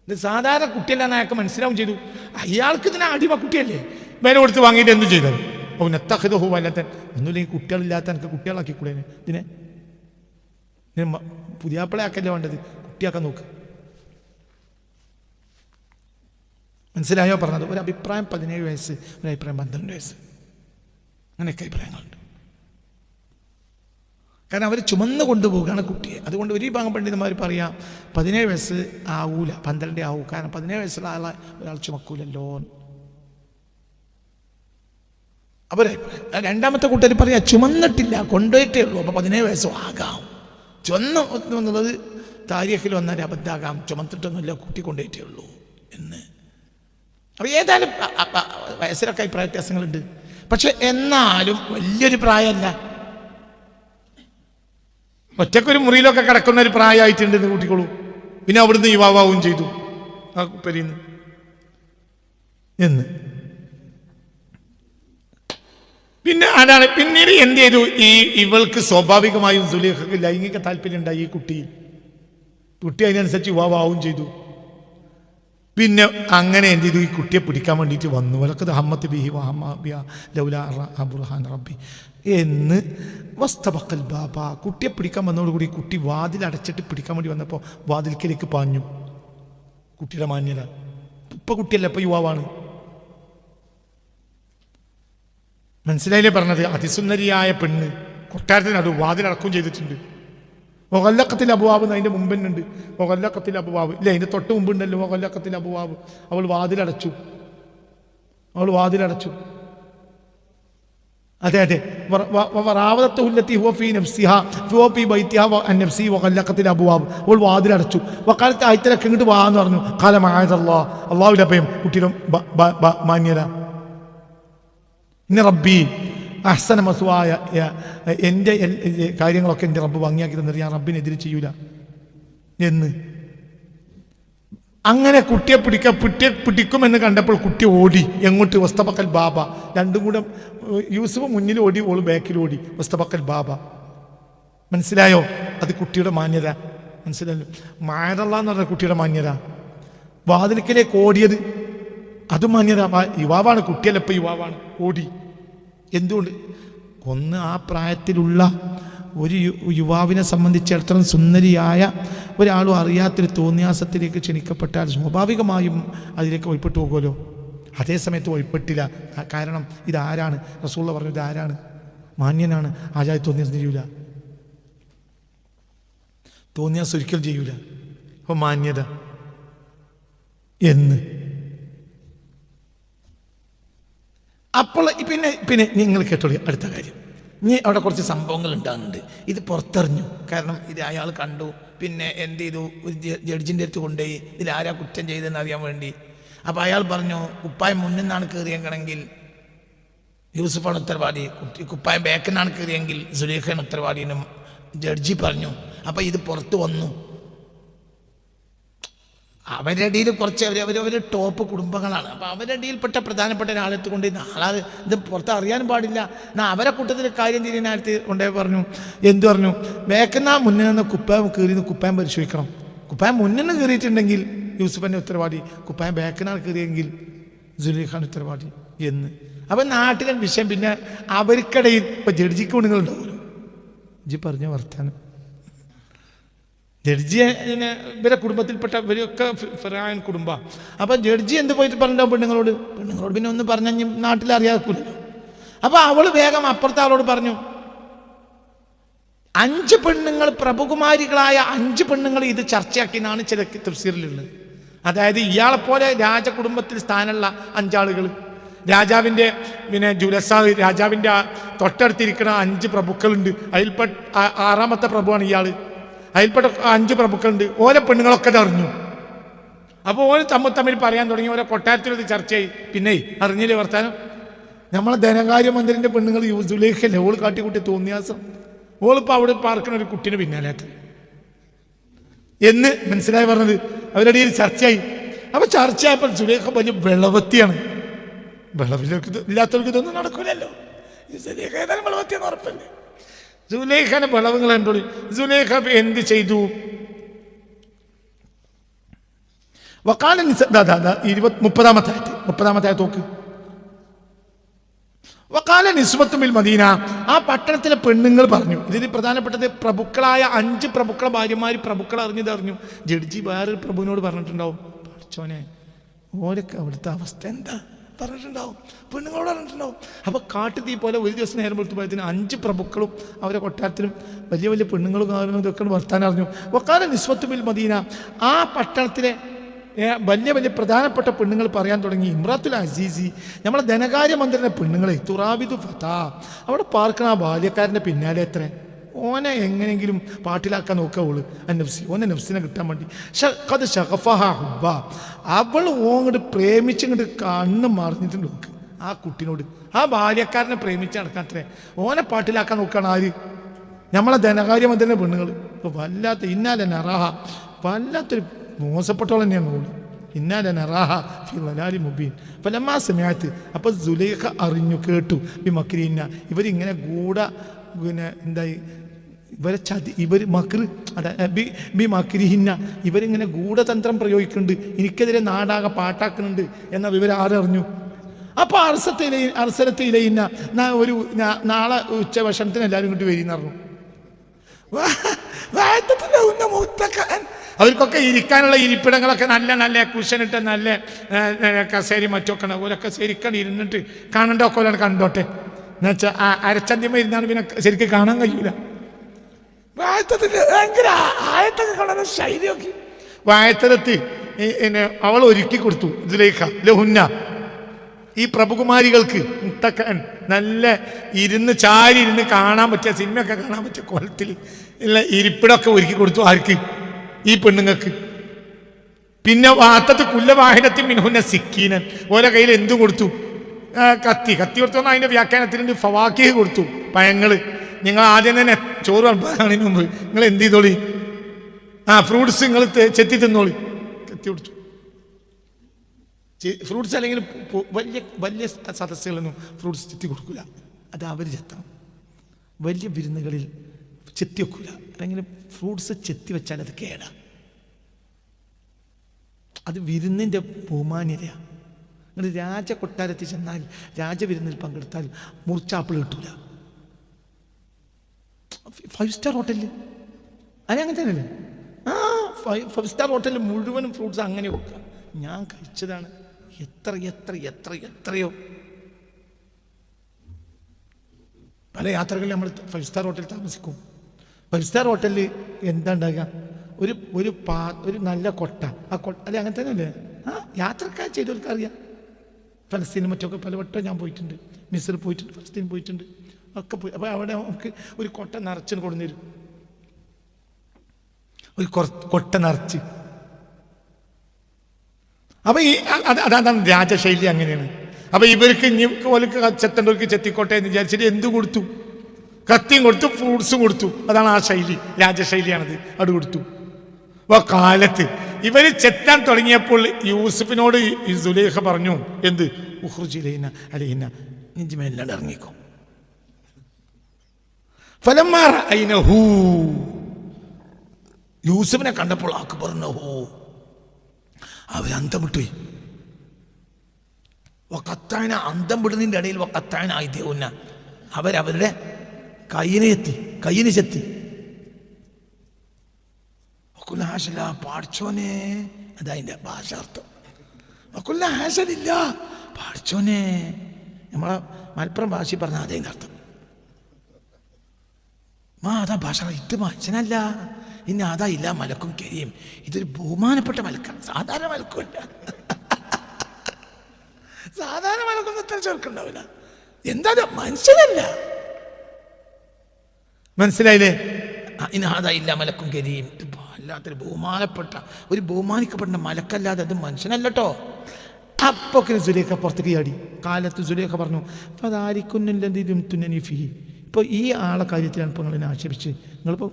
ഇത് സാധാരണ കുട്ടിയല്ലാന്ന് അയാൾക്ക് മനസ്സിലാവും ചെയ്തു. അയാൾക്ക് ഇതിനെ അടിമ കുട്ടിയല്ലേ, വില കൊടുത്ത് വാങ്ങിയിട്ട് എന്ത് ചെയ്തത്? നെത്തഹോ വല്ലത്തൻ ഒന്നുമില്ലെങ്കിൽ കുട്ടികളില്ലാത്ത എനിക്ക് കുട്ടികളാക്കി കൂടെ ഇതിനെ പുതിയാപ്പിളെ ആക്കല്ലേ വേണ്ടത്, കുട്ടിയാക്കാൻ നോക്ക്. മനസ്സിലായോ പറഞ്ഞത്? ഒരു അഭിപ്രായം 17 വയസ്സ്, ഒരു അഭിപ്രായം 12 വയസ്സ്, അങ്ങനെയൊക്കെ അഭിപ്രായങ്ങളുണ്ട്. കാരണം അവർ ചുമന്ന് കൊണ്ടുപോവുകയാണ് കുട്ടിയെ. അതുകൊണ്ട് ഒരു ഭാഗം പണ്ഡിതന്മാർ പറയാം 17 വയസ്സ് ആവൂല, 12 ആവൂ. കാരണം 17 വയസ്സുള്ള ആളെ ഒരാൾ ചുമക്കൂലല്ലോ. അവരഭിപ്രായം. രണ്ടാമത്തെ കൂട്ടർ പറയാ ചുമന്നിട്ടില്ല, കൊണ്ടുപോയിട്ടേ ഉള്ളൂ, അപ്പോൾ 17 വയസ്സും ആകാം. ചുമന്ന് എന്നുള്ളത് താരീഖിൽ വന്നാൽ അബദ്ധാകാം, ചുമന്നിട്ടൊന്നുമില്ല, കുട്ടി കൊണ്ടുപോയിട്ടേ ഉള്ളൂ എന്ന്. അപ്പോൾ ഏതായാലും വയസ്സിലൊക്കെ അഭിപ്രായ വ്യത്യാസങ്ങളുണ്ട്. പക്ഷെ എന്നാലും വലിയൊരു പ്രായമല്ല, ഒറ്റക്കൊരു മുറിയിലൊക്കെ കിടക്കുന്ന ഒരു പ്രായമായിട്ടുണ്ട് എന്ന് കൂട്ടിക്കോളൂ. പിന്നെ അവിടുന്ന് യുവാവാവും ചെയ്തു ആ കുപ്പരിന്ന് എന്ന്. പിന്നെ അതാണ് പിന്നീട് എന്ത് ചെയ്തു? ഇവൾക്ക് സ്വാഭാവികമായും സുലൈഖക്ക് ലൈംഗിക താല്പര്യം ഉണ്ടായി ഈ കുട്ടിയിൽ. കുട്ടി അതിനനുസരിച്ച് യുവാവാവും ചെയ്തു. പിന്നെ അങ്ങനെ എന്ത് ചെയ്തു? ഈ കുട്ടിയെ പിടിക്കാൻ വേണ്ടിയിട്ട് വന്നു. വലക്കത് ഹമ്മത്ത് ബിഹി വഹമ്മ ലൗലാ ബുർഹാൻ റബ്ബി എന്ന് വസ്തബഖൽ ബാബ. കുട്ടിയെ പിടിക്കാൻ വന്നതോടുകൂടി കുട്ടി വാതിൽ അടച്ചിട്ട് പിടിക്കാൻ വേണ്ടി വന്നപ്പോൾ വാതിൽക്കലേക്ക് പാഞ്ഞു. കുട്ടിയുടെ മാന്യത. ഇപ്പൊ കുട്ടിയല്ല, ഇപ്പൊ യുവാവാണ്. മനസ്സിലായില്ലേ പറഞ്ഞത്? അതിസുന്ദരിയായ പെണ്ണ് കൊട്ടാരത്തിനത് വാതിലടക്കം ചെയ്തിട്ടുണ്ട്. ഒകല്ലക്കത്തിൽ അബുവാബ് അതിൻ്റെ മുമ്പെന്നുണ്ട്. ഒകല്ലക്കത്തിൽ അബുവാബ് ഇല്ല, അതിൻ്റെ തൊട്ട് മുമ്പുണ്ടല്ലോ ഒകല്ലക്കത്തിൽ അബുവാബ്. അവൾ വാതിലടച്ചു. അതെ അതെ. അവൾ വാതിലടച്ചു. വക്കാലത്ത് ആയത്തിലൊക്കെ ഇങ്ങോട്ട് വാന്ന് പറഞ്ഞു. കാലമായതല്ലാ, അള്ളാഹുവിന്റെ ഭയം, കുട്ടിയുടെ മാന്യത. ഇന്ന റബ്ബി അഹ്സന മസ്വായ, എൻ്റെ കാര്യങ്ങളൊക്കെ എൻ്റെ റബ്ബ് ഭംഗിയാക്കി തന്നിട്ട് ഞാൻ റബ്ബിനെതിരെ ചെയ്യൂല എന്ന്. അങ്ങനെ കുട്ടിയെ പിടിക്കുമെന്ന് കണ്ടപ്പോൾ കുട്ടി ഓടി. എങ്ങോട്ട്? വസ്തബക്കൽ ബാബ. രണ്ടും കൂടെ യൂസുഫ് മുന്നിൽ ഓടി, ഓള് ബാക്കിൽ ഓടി. വസ്തബക്കൽ ബാബ. മനസ്സിലായോ? അത് കുട്ടിയുടെ മാന്യത. മനസ്സിലായല്ലോ? മായതല്ല എന്ന് പറഞ്ഞ കുട്ടിയുടെ മാന്യത. വാതിൽക്കലേക്ക് ഓടിയത് അത് മാന്യത. യുവാവാണ്, കുട്ടിയല്ല, ഇപ്പം യുവാവാണ്. ഓടി. എന്തുകൊണ്ട്? ഒന്ന് ആ പ്രായത്തിലുള്ള ഒരു യുവാവിനെ സംബന്ധിച്ചിടത്തോളം സുന്ദരിയായ ഒരാളും അറിയാത്തൊരു തോന്നിയാസത്തിലേക്ക് ക്ഷണിക്കപ്പെട്ടാൽ സ്വാഭാവികമായും അതിലേക്ക് വഴിപ്പെട്ടു പോകുമല്ലോ. അതേസമയത്ത് വഴിപ്പെട്ടില്ല. കാരണം ഇതാരാണ്? റസൂലുള്ള പറഞ്ഞു ഇതാരാണ്? മാന്യനാണ്. ആചാര്യ തോന്നിയാസം ചെയ്യൂല, തോന്നിയാസം ഒരിക്കലും ചെയ്യൂല. അപ്പോൾ മാന്യത എന്ന്. അപ്പോൾ പിന്നെ നിങ്ങൾ കേട്ടോളൂ അടുത്ത കാര്യം. ഇനി അവിടെ കുറച്ച് സംഭവങ്ങൾ ഉണ്ടാകുന്നുണ്ട്. ഇത് പുറത്തെറിഞ്ഞു. കാരണം ഇത് അയാൾ കണ്ടു. പിന്നെ എന്ത് ചെയ്തു? ഒരു ജഡ്ജിൻ്റെ അടുത്ത് കൊണ്ടുപോയി ഇതിലാരാ കുറ്റം ചെയ്തതെന്ന് അറിയാൻ വേണ്ടി. അപ്പോൾ അയാൾ പറഞ്ഞു കുപ്പായം മുന്നിൽ നിന്നാണ് കയറിയെങ്കിൽ യൂസുഫാണ് ഉത്തരവാദി, കുപ്പായം ബാക്കിൽ നിന്നാണ് കയറിയെങ്കിൽ സുലൈഖാണ് ഉത്തരവാദി എന്നും ജഡ്ജി പറഞ്ഞു. അപ്പോൾ ഇത് പുറത്ത് വന്നു. അവരുടെ ഇടയിൽ കുറച്ച് അവർ ടോപ്പ് കുടുംബങ്ങളാണ്. അപ്പോൾ അവരുടെ ഇടയിൽപ്പെട്ട പ്രധാനപ്പെട്ട ഒരാളെടുത്ത് കൊണ്ട് നാളെ ഇത് പുറത്ത് അറിയാനും പാടില്ല. എന്നാൽ അവരെ കൂട്ടത്തിൽ കാര്യം ചെയ്യുന്നതിനടുത്ത് കൊണ്ടുപോയി പറഞ്ഞു. എന്തു പറഞ്ഞു? ബാക്കിൽ മുന്നിൽ നിന്ന് കുപ്പായം കയറി കുപ്പായം പരിശോധിക്കണം. കുപ്പായം മുന്നിൽ നിന്ന് കയറിയിട്ടുണ്ടെങ്കിൽ യൂസുഫിൻ്റെ ഉത്തരവാദി, കുപ്പായം ബാക്കിനാണ് കയറിയെങ്കിൽ സുലൈഖാൻ ഉത്തരവാദി എന്ന്. അപ്പം നാട്ടിലെ വിഷയം. പിന്നെ അവർക്കിടയിൽ ഇപ്പം ജഡ്ജിക്ക് നിങ്ങളുണ്ടാവുമല്ലോ, ജി പറഞ്ഞ വർത്താനം. ജഡ്ജിയെ ഇവരെ കുടുംബത്തിൽപ്പെട്ട ഇവരൊക്കെ ഫിറായൻ കുടുംബം. അപ്പം ജഡ്ജി എന്ത് പോയിട്ട് പറഞ്ഞിട്ടുണ്ടാവും പെണ്ണുങ്ങളോട് പിന്നെ ഒന്ന് പറഞ്ഞ നാട്ടിൽ അറിയാക്കൂലല്ലോ. അപ്പം അവൾ വേഗം അപ്പുറത്തെ ആളോട് പറഞ്ഞു. 5 പെണ്ണുങ്ങൾ, പ്രഭുകുമാരികളായ 5 പെണ്ണുങ്ങൾ ഇത് ചർച്ചയാക്കിയെന്നാണ് ചില തഫ്സീറിലുള്ളത്. അതായത് ഇയാളെപ്പോലെ രാജകുടുംബത്തിൽ സ്ഥാനമുള്ള 5 ആളുകൾ, രാജാവിൻ്റെ ജുലസാ, രാജാവിൻ്റെ തൊട്ടടുത്തിരിക്കുന്ന 5 പ്രഭുക്കളുണ്ട്. അതിൽപ്പെട്ട 6ാമത്തെ പ്രഭുവാണ് ഇയാൾ. അതിൽപ്പെട്ട 5 പ്രഭുക്കളുണ്ട്. ഓരോ പെണ്ണുങ്ങളൊക്കെ അറിഞ്ഞു. അപ്പോൾ ഓരോ തമ്മിൽ പറയാൻ തുടങ്ങി. ഓരോ കൊട്ടാരത്തിലത് ചർച്ചയായി. പിന്നെ അറിഞ്ഞില്ലേ വർത്താനം? നമ്മളെ ധനകാര്യമന്ത്രിൻ്റെ പെണ്ണുങ്ങൾ സുലൈഖല്ലേ, ഓള് കാട്ടിക്കൂട്ടി തോന്നിയാസം. ഓളിപ്പോൾ അവിടെ പാർക്കുന്ന ഒരു കുട്ടീനെ പിന്നാലേത്ത എന്ന് മനസ്സിലായി പറഞ്ഞത്. അവരുടെ ചർച്ചയായി. അപ്പോൾ ചർച്ചയായപ്പോൾ സുലൈഖ വലിയ വിളവത്തിയാണ്. ഇല്ലാത്തവർക്ക് ഇതൊന്നും നടക്കൂലല്ലോ. സുലൈഖ ഏതായാലും വിളവത്തിയെന്ന് ഉറപ്പല്ലേ. സുലൈഖാനെ വിളവുകൾ കണ്ടോളി. സുലൈഖ എന്ത് ചെയ്തു? വക്കാല 30-ാമത്തെ നോക്ക്. വക്കാല നിസ്വത്തുമിൽ മദീന, ആ പട്ടണത്തിലെ പെണ്ണുങ്ങൾ പറഞ്ഞു. ഇതിൽ പ്രധാനപ്പെട്ടത് പ്രഭുക്കളായ 5 പ്രഭുക്കളെ ഭാര്യമാർ പ്രഭുക്കൾ അറിഞ്ഞു. ജഡ്ജി വേറൊരു പ്രഭുവിനോട് പറഞ്ഞിട്ടുണ്ടാവും, പഠിച്ചോനെ ഓരൊക്കെ അവിടുത്തെ അവസ്ഥ എന്താ പറഞ്ഞിട്ടുണ്ടാവും, പെണ്ണുങ്ങളോട് പറഞ്ഞിട്ടുണ്ടാവും. അപ്പോൾ കാട്ടുതീ പോലെ ഒരു ദിവസം നേരം കൊടുത്തുപോയതിന് 5 പ്രഭുക്കളും അവരെ കൊട്ടാരത്തിലും വലിയ വലിയ പെണ്ണുങ്ങളും കാര്യങ്ങളും ഇതൊക്കെ വർത്താനം അറിഞ്ഞു. വക്കാല നിസ്വത്തുമിൽ മദീന, ആ പട്ടണത്തിലെ വലിയ വലിയ പ്രധാനപ്പെട്ട പെണ്ണുങ്ങൾ പറയാൻ തുടങ്ങി. ഇമ്രാത്തുൽ അസീസി, നമ്മളെ ധനകാര്യമന്ത്രിയുടെ പെണ്ണുങ്ങളെ തുറാബിദു ഫതാ, അവിടെ പാർക്കണ ആ ബാല്യക്കാരൻ്റെ പിന്നാലെ എത്ര ഓനെ എങ്ങനെയെങ്കിലും പാട്ടിലാക്കാൻ നോക്കാവുള്ളൂ. ഓനെ നഫ്സിനെ കിട്ടാൻ വേണ്ടി. അത് ഷഖഫഹ ഹുബ്ബ, അവൾ ഓങ്ങോട്ട് പ്രേമിച്ചിങ്ങോട്ട് കണ്ണ് മറിഞ്ഞിട്ട് നോക്ക് ആ കുട്ടിനോട്. ആ ബാല്യക്കാരനെ പ്രേമിച്ച് നടക്കാത്രേ ഓനെ പാട്ടിലാക്കാൻ നോക്കുകയാണ് ആര്? നമ്മളെ ധനകാര്യമന്ത്രിയുടെ പെണ്ണുങ്ങൾ. ഇപ്പോൾ വല്ലാത്ത ഇന്നാലെ നറാഹ, വല്ലാത്തൊരു മോശപ്പെട്ടോളം തന്നെയാണ് ഓള്. ഇന്നാലെ നറാഹ ഫി ളലാലി മുബീൻ. ഫലമ്മാ സമയത്ത്, അപ്പോൾ സുലൈഖ അറിഞ്ഞു, കേട്ടു. ബി മക്രിഹിന്ന, ഇവരിങ്ങനെ എന്തായി ഇവരെ ഇവർ ബി മക്രിഹിന്ന, ഇവരിങ്ങനെ ഗൂഢതന്ത്രം പ്രയോഗിക്കുന്നുണ്ട്, എനിക്കെതിരെ നാടാകെ പാട്ടാക്കുന്നുണ്ട് എന്ന വിവരം ആരറിഞ്ഞു? അപ്പോൾ അർസലത്തിയിലയിന്ന ഒരു നാളെ ഉച്ച ഭക്ഷണത്തിന് എല്ലാവരും ഇങ്ങോട്ട് വരിയെന്ന് പറഞ്ഞു. അവർക്കൊക്കെ ഇരിക്കാനുള്ള ഇരിപ്പിടങ്ങളൊക്കെ നല്ല നല്ല കുഷനിട്ട് നല്ല കസേരി മറ്റൊക്കെ ഓരൊക്കെ ശരിക്കണം ഇരുന്നിട്ട് കാണണ്ടൊക്കെ ഓരോ കണ്ടോട്ടെ എന്നുവെച്ചാൽ അരച്ചന്തിമ ഇരുന്നാണ് പിന്നെ ശരിക്കും കാണാൻ കഴിയൂല. ഭയങ്കര ആയത്തൊക്കെ കാണാൻ ശൈലിയൊക്കെ വായത്തരത്ത് അവൾ ഒരുക്കി കൊടുത്തു സുലൈഖ ലഹുന്ന, ഈ പ്രഭുകുമാരികൾക്ക് മുത്തക്കൻ നല്ല ചാരി ഇരുന്ന് കാണാൻ പറ്റിയ സിനിമയൊക്കെ കാണാൻ പറ്റിയ കോലത്തിൽ ഉള്ള ഇരിപ്പിടമൊക്കെ ഒരുക്കി കൊടുത്തു. ആർക്ക്? ഈ പെണ്ണുങ്ങൾക്ക്. പിന്നെ വാത്തത്ത് കുല്ലവാഹിനത്തിൽ മിൻഹുന്ന സിക്കീനൻ, ഓരോ കയ്യിൽ എന്തും കൊടുത്തു? കത്തി കൊടുത്തോന്ന് അതിൻ്റെ വ്യാഖ്യാനത്തിനുണ്ട്. ഫവാക്കിഹ് കൊടുത്തു, പഴങ്ങൾ. നിങ്ങൾ ആദ്യം തന്നെ ചോറ് വളർത്താനതിന് മുമ്പ് നിങ്ങൾ എന്ത് ചെയ്തോളി, ഫ്രൂട്ട്സ് നിങ്ങൾ ചെത്തി തിന്നോളി. കത്തി കൊടുത്തു. ഫ്രൂട്ട്സ് അല്ലെങ്കിൽ വലിയ വലിയ സദസ്സുകളൊന്നും ഫ്രൂട്ട്സ് ചെത്തി കൊടുക്കില്ല. അത് അവർ ചെത്തണം. വലിയ വിരുന്നുകളിൽ ചെത്തി വെക്കൂല. അല്ലെങ്കിൽ ഫ്രൂട്ട്സ് ചെത്തി വെച്ചാൽ അത് കേടാ. അത് വിരുന്നിൻ്റെ ബഹുമാന്യതയാണ്. നിങ്ങൾ രാജകൊട്ടാരത്തിൽ ചെന്നാൽ രാജവിരുന്നിൽ പങ്കെടുത്താൽ മുറിച്ചാപ്പിൾ കിട്ടൂല. 5 സ്റ്റാർ ഹോട്ടലിൽ അങ്ങനെ തന്നെയല്ലേ? 5 സ്റ്റാർ ഹോട്ടലിൽ മുഴുവനും ഫ്രൂട്ട്സ് അങ്ങനെ വെക്കുക. ഞാൻ കഴിച്ചതാണ്. എത്രയോ പല യാത്രകളിൽ നമ്മൾ 5 സ്റ്റാർ ഹോട്ടലിൽ താമസിക്കും. 5 സ്റ്റാർ ഹോട്ടലിൽ എന്താ ഉണ്ടാകുക? ഒരു നല്ല കൊട്ട, ആ കൊട്ട അല്ലെ അങ്ങനെ തന്നെയല്ലേ? യാത്രക്കാർ ചെയ്തവർക്ക് അറിയാം. ഫലസ്തീനും മറ്റൊക്കെ പലവട്ടം ഞാൻ പോയിട്ടുണ്ട്. മിസ്ർ പോയിട്ടുണ്ട്, ഫലസ്തീൻ പോയിട്ടുണ്ട്, ഒക്കെ പോയി. അപ്പോൾ അവിടെ നമുക്ക് ഒരു കൊട്ട നിറച്ചിന് കൊണ്ടുവരും. ഒരു കൊട്ട നിറച്ച്. അപ്പോൾ അതാണ് രാജശൈലി, അങ്ങനെയാണ്. അപ്പോൾ ഇവർക്ക് ഇനി ഓലക്ക് ചെത്തേണ്ടവർക്ക് ചെത്തിക്കോട്ടെ എന്ന് വിചാരിച്ചിട്ട് എന്ത് കൊടുത്തു? കത്തിയും കൊടുത്തു, ഫ്രൂട്ട്സും കൊടുത്തു. അതാണ് ആ ശൈലി, രാജശൈലിയാണത്. അത് കൊടുത്തു. കാലത്ത് ഇവർ ചെത്താൻ തുടങ്ങിയപ്പോൾ യൂസുഫിനോട് സുലൈഖ പറഞ്ഞു, എന്ത്? ഉഖ്റുജിലൈന അലൈന, നെഞ്ചുമേലാണ്ട് ഇറങ്ങിക്കോ. ഫലമ്മാ റഅയ്നഹു, യൂസുഫിനെ കണ്ടപ്പോൾ അക്ബർനഹു, അവരന്തം വിട്ടുപോയി. വഖത്താന, അന്തം വിടുന്നതിൻ്റെ ഇടയിൽ വഖത്താന ആയിദേവുന്ന, അവരവരുടെ കയ്യിന് ചെത്തി. ഹാശല, പാടിച്ചോനെ, അതതിൻ്റെ ഭാഷാർത്ഥം. വക്കുല്ല ഹാശലില്ല, പാടിച്ചോനെ. നമ്മളെ മലപ്പുറം ഭാഷയിൽ പറഞ്ഞാൽ അതതിൻ്റെ അർത്ഥം. അതാ ഭാഷ, ഇത് മനുഷ്യനല്ല, ഇനി അതാ ഇല്ല മലക്കും കരീം, ഇതൊരു ബഹുമാനപ്പെട്ട മലക്കാണ്, സാധാരണ മലക്കുമല്ല. സാധാരണ മലക്കൊന്നും ഇത്ര ചെറുക്കുണ്ടാവില്ല. എന്താ മനുഷ്യനല്ല, മനസ്സിലായില്ലേ? ഇനി അതാ ഇല്ല മലക്കും കരീം, അല്ലാത്തൊരു ബഹുമാനപ്പെട്ട, ഒരു ബഹുമാനിക്കപ്പെട്ട മലക്കല്ലാതെ അത് മനുഷ്യനല്ലോ. അപ്പൊ സുലേഖ പുറത്തേക്ക് ചാടി. കാലത്ത് സുലേഖ പറഞ്ഞു, ഫദാലിക്കുന്നില്ലീ, ഇപ്പൊ ഈ ആളെ കാര്യത്തിലാണ് ഇപ്പൊ നിങ്ങളെന്നെ ആക്ഷേപിച്ച്, നിങ്ങളിപ്പോ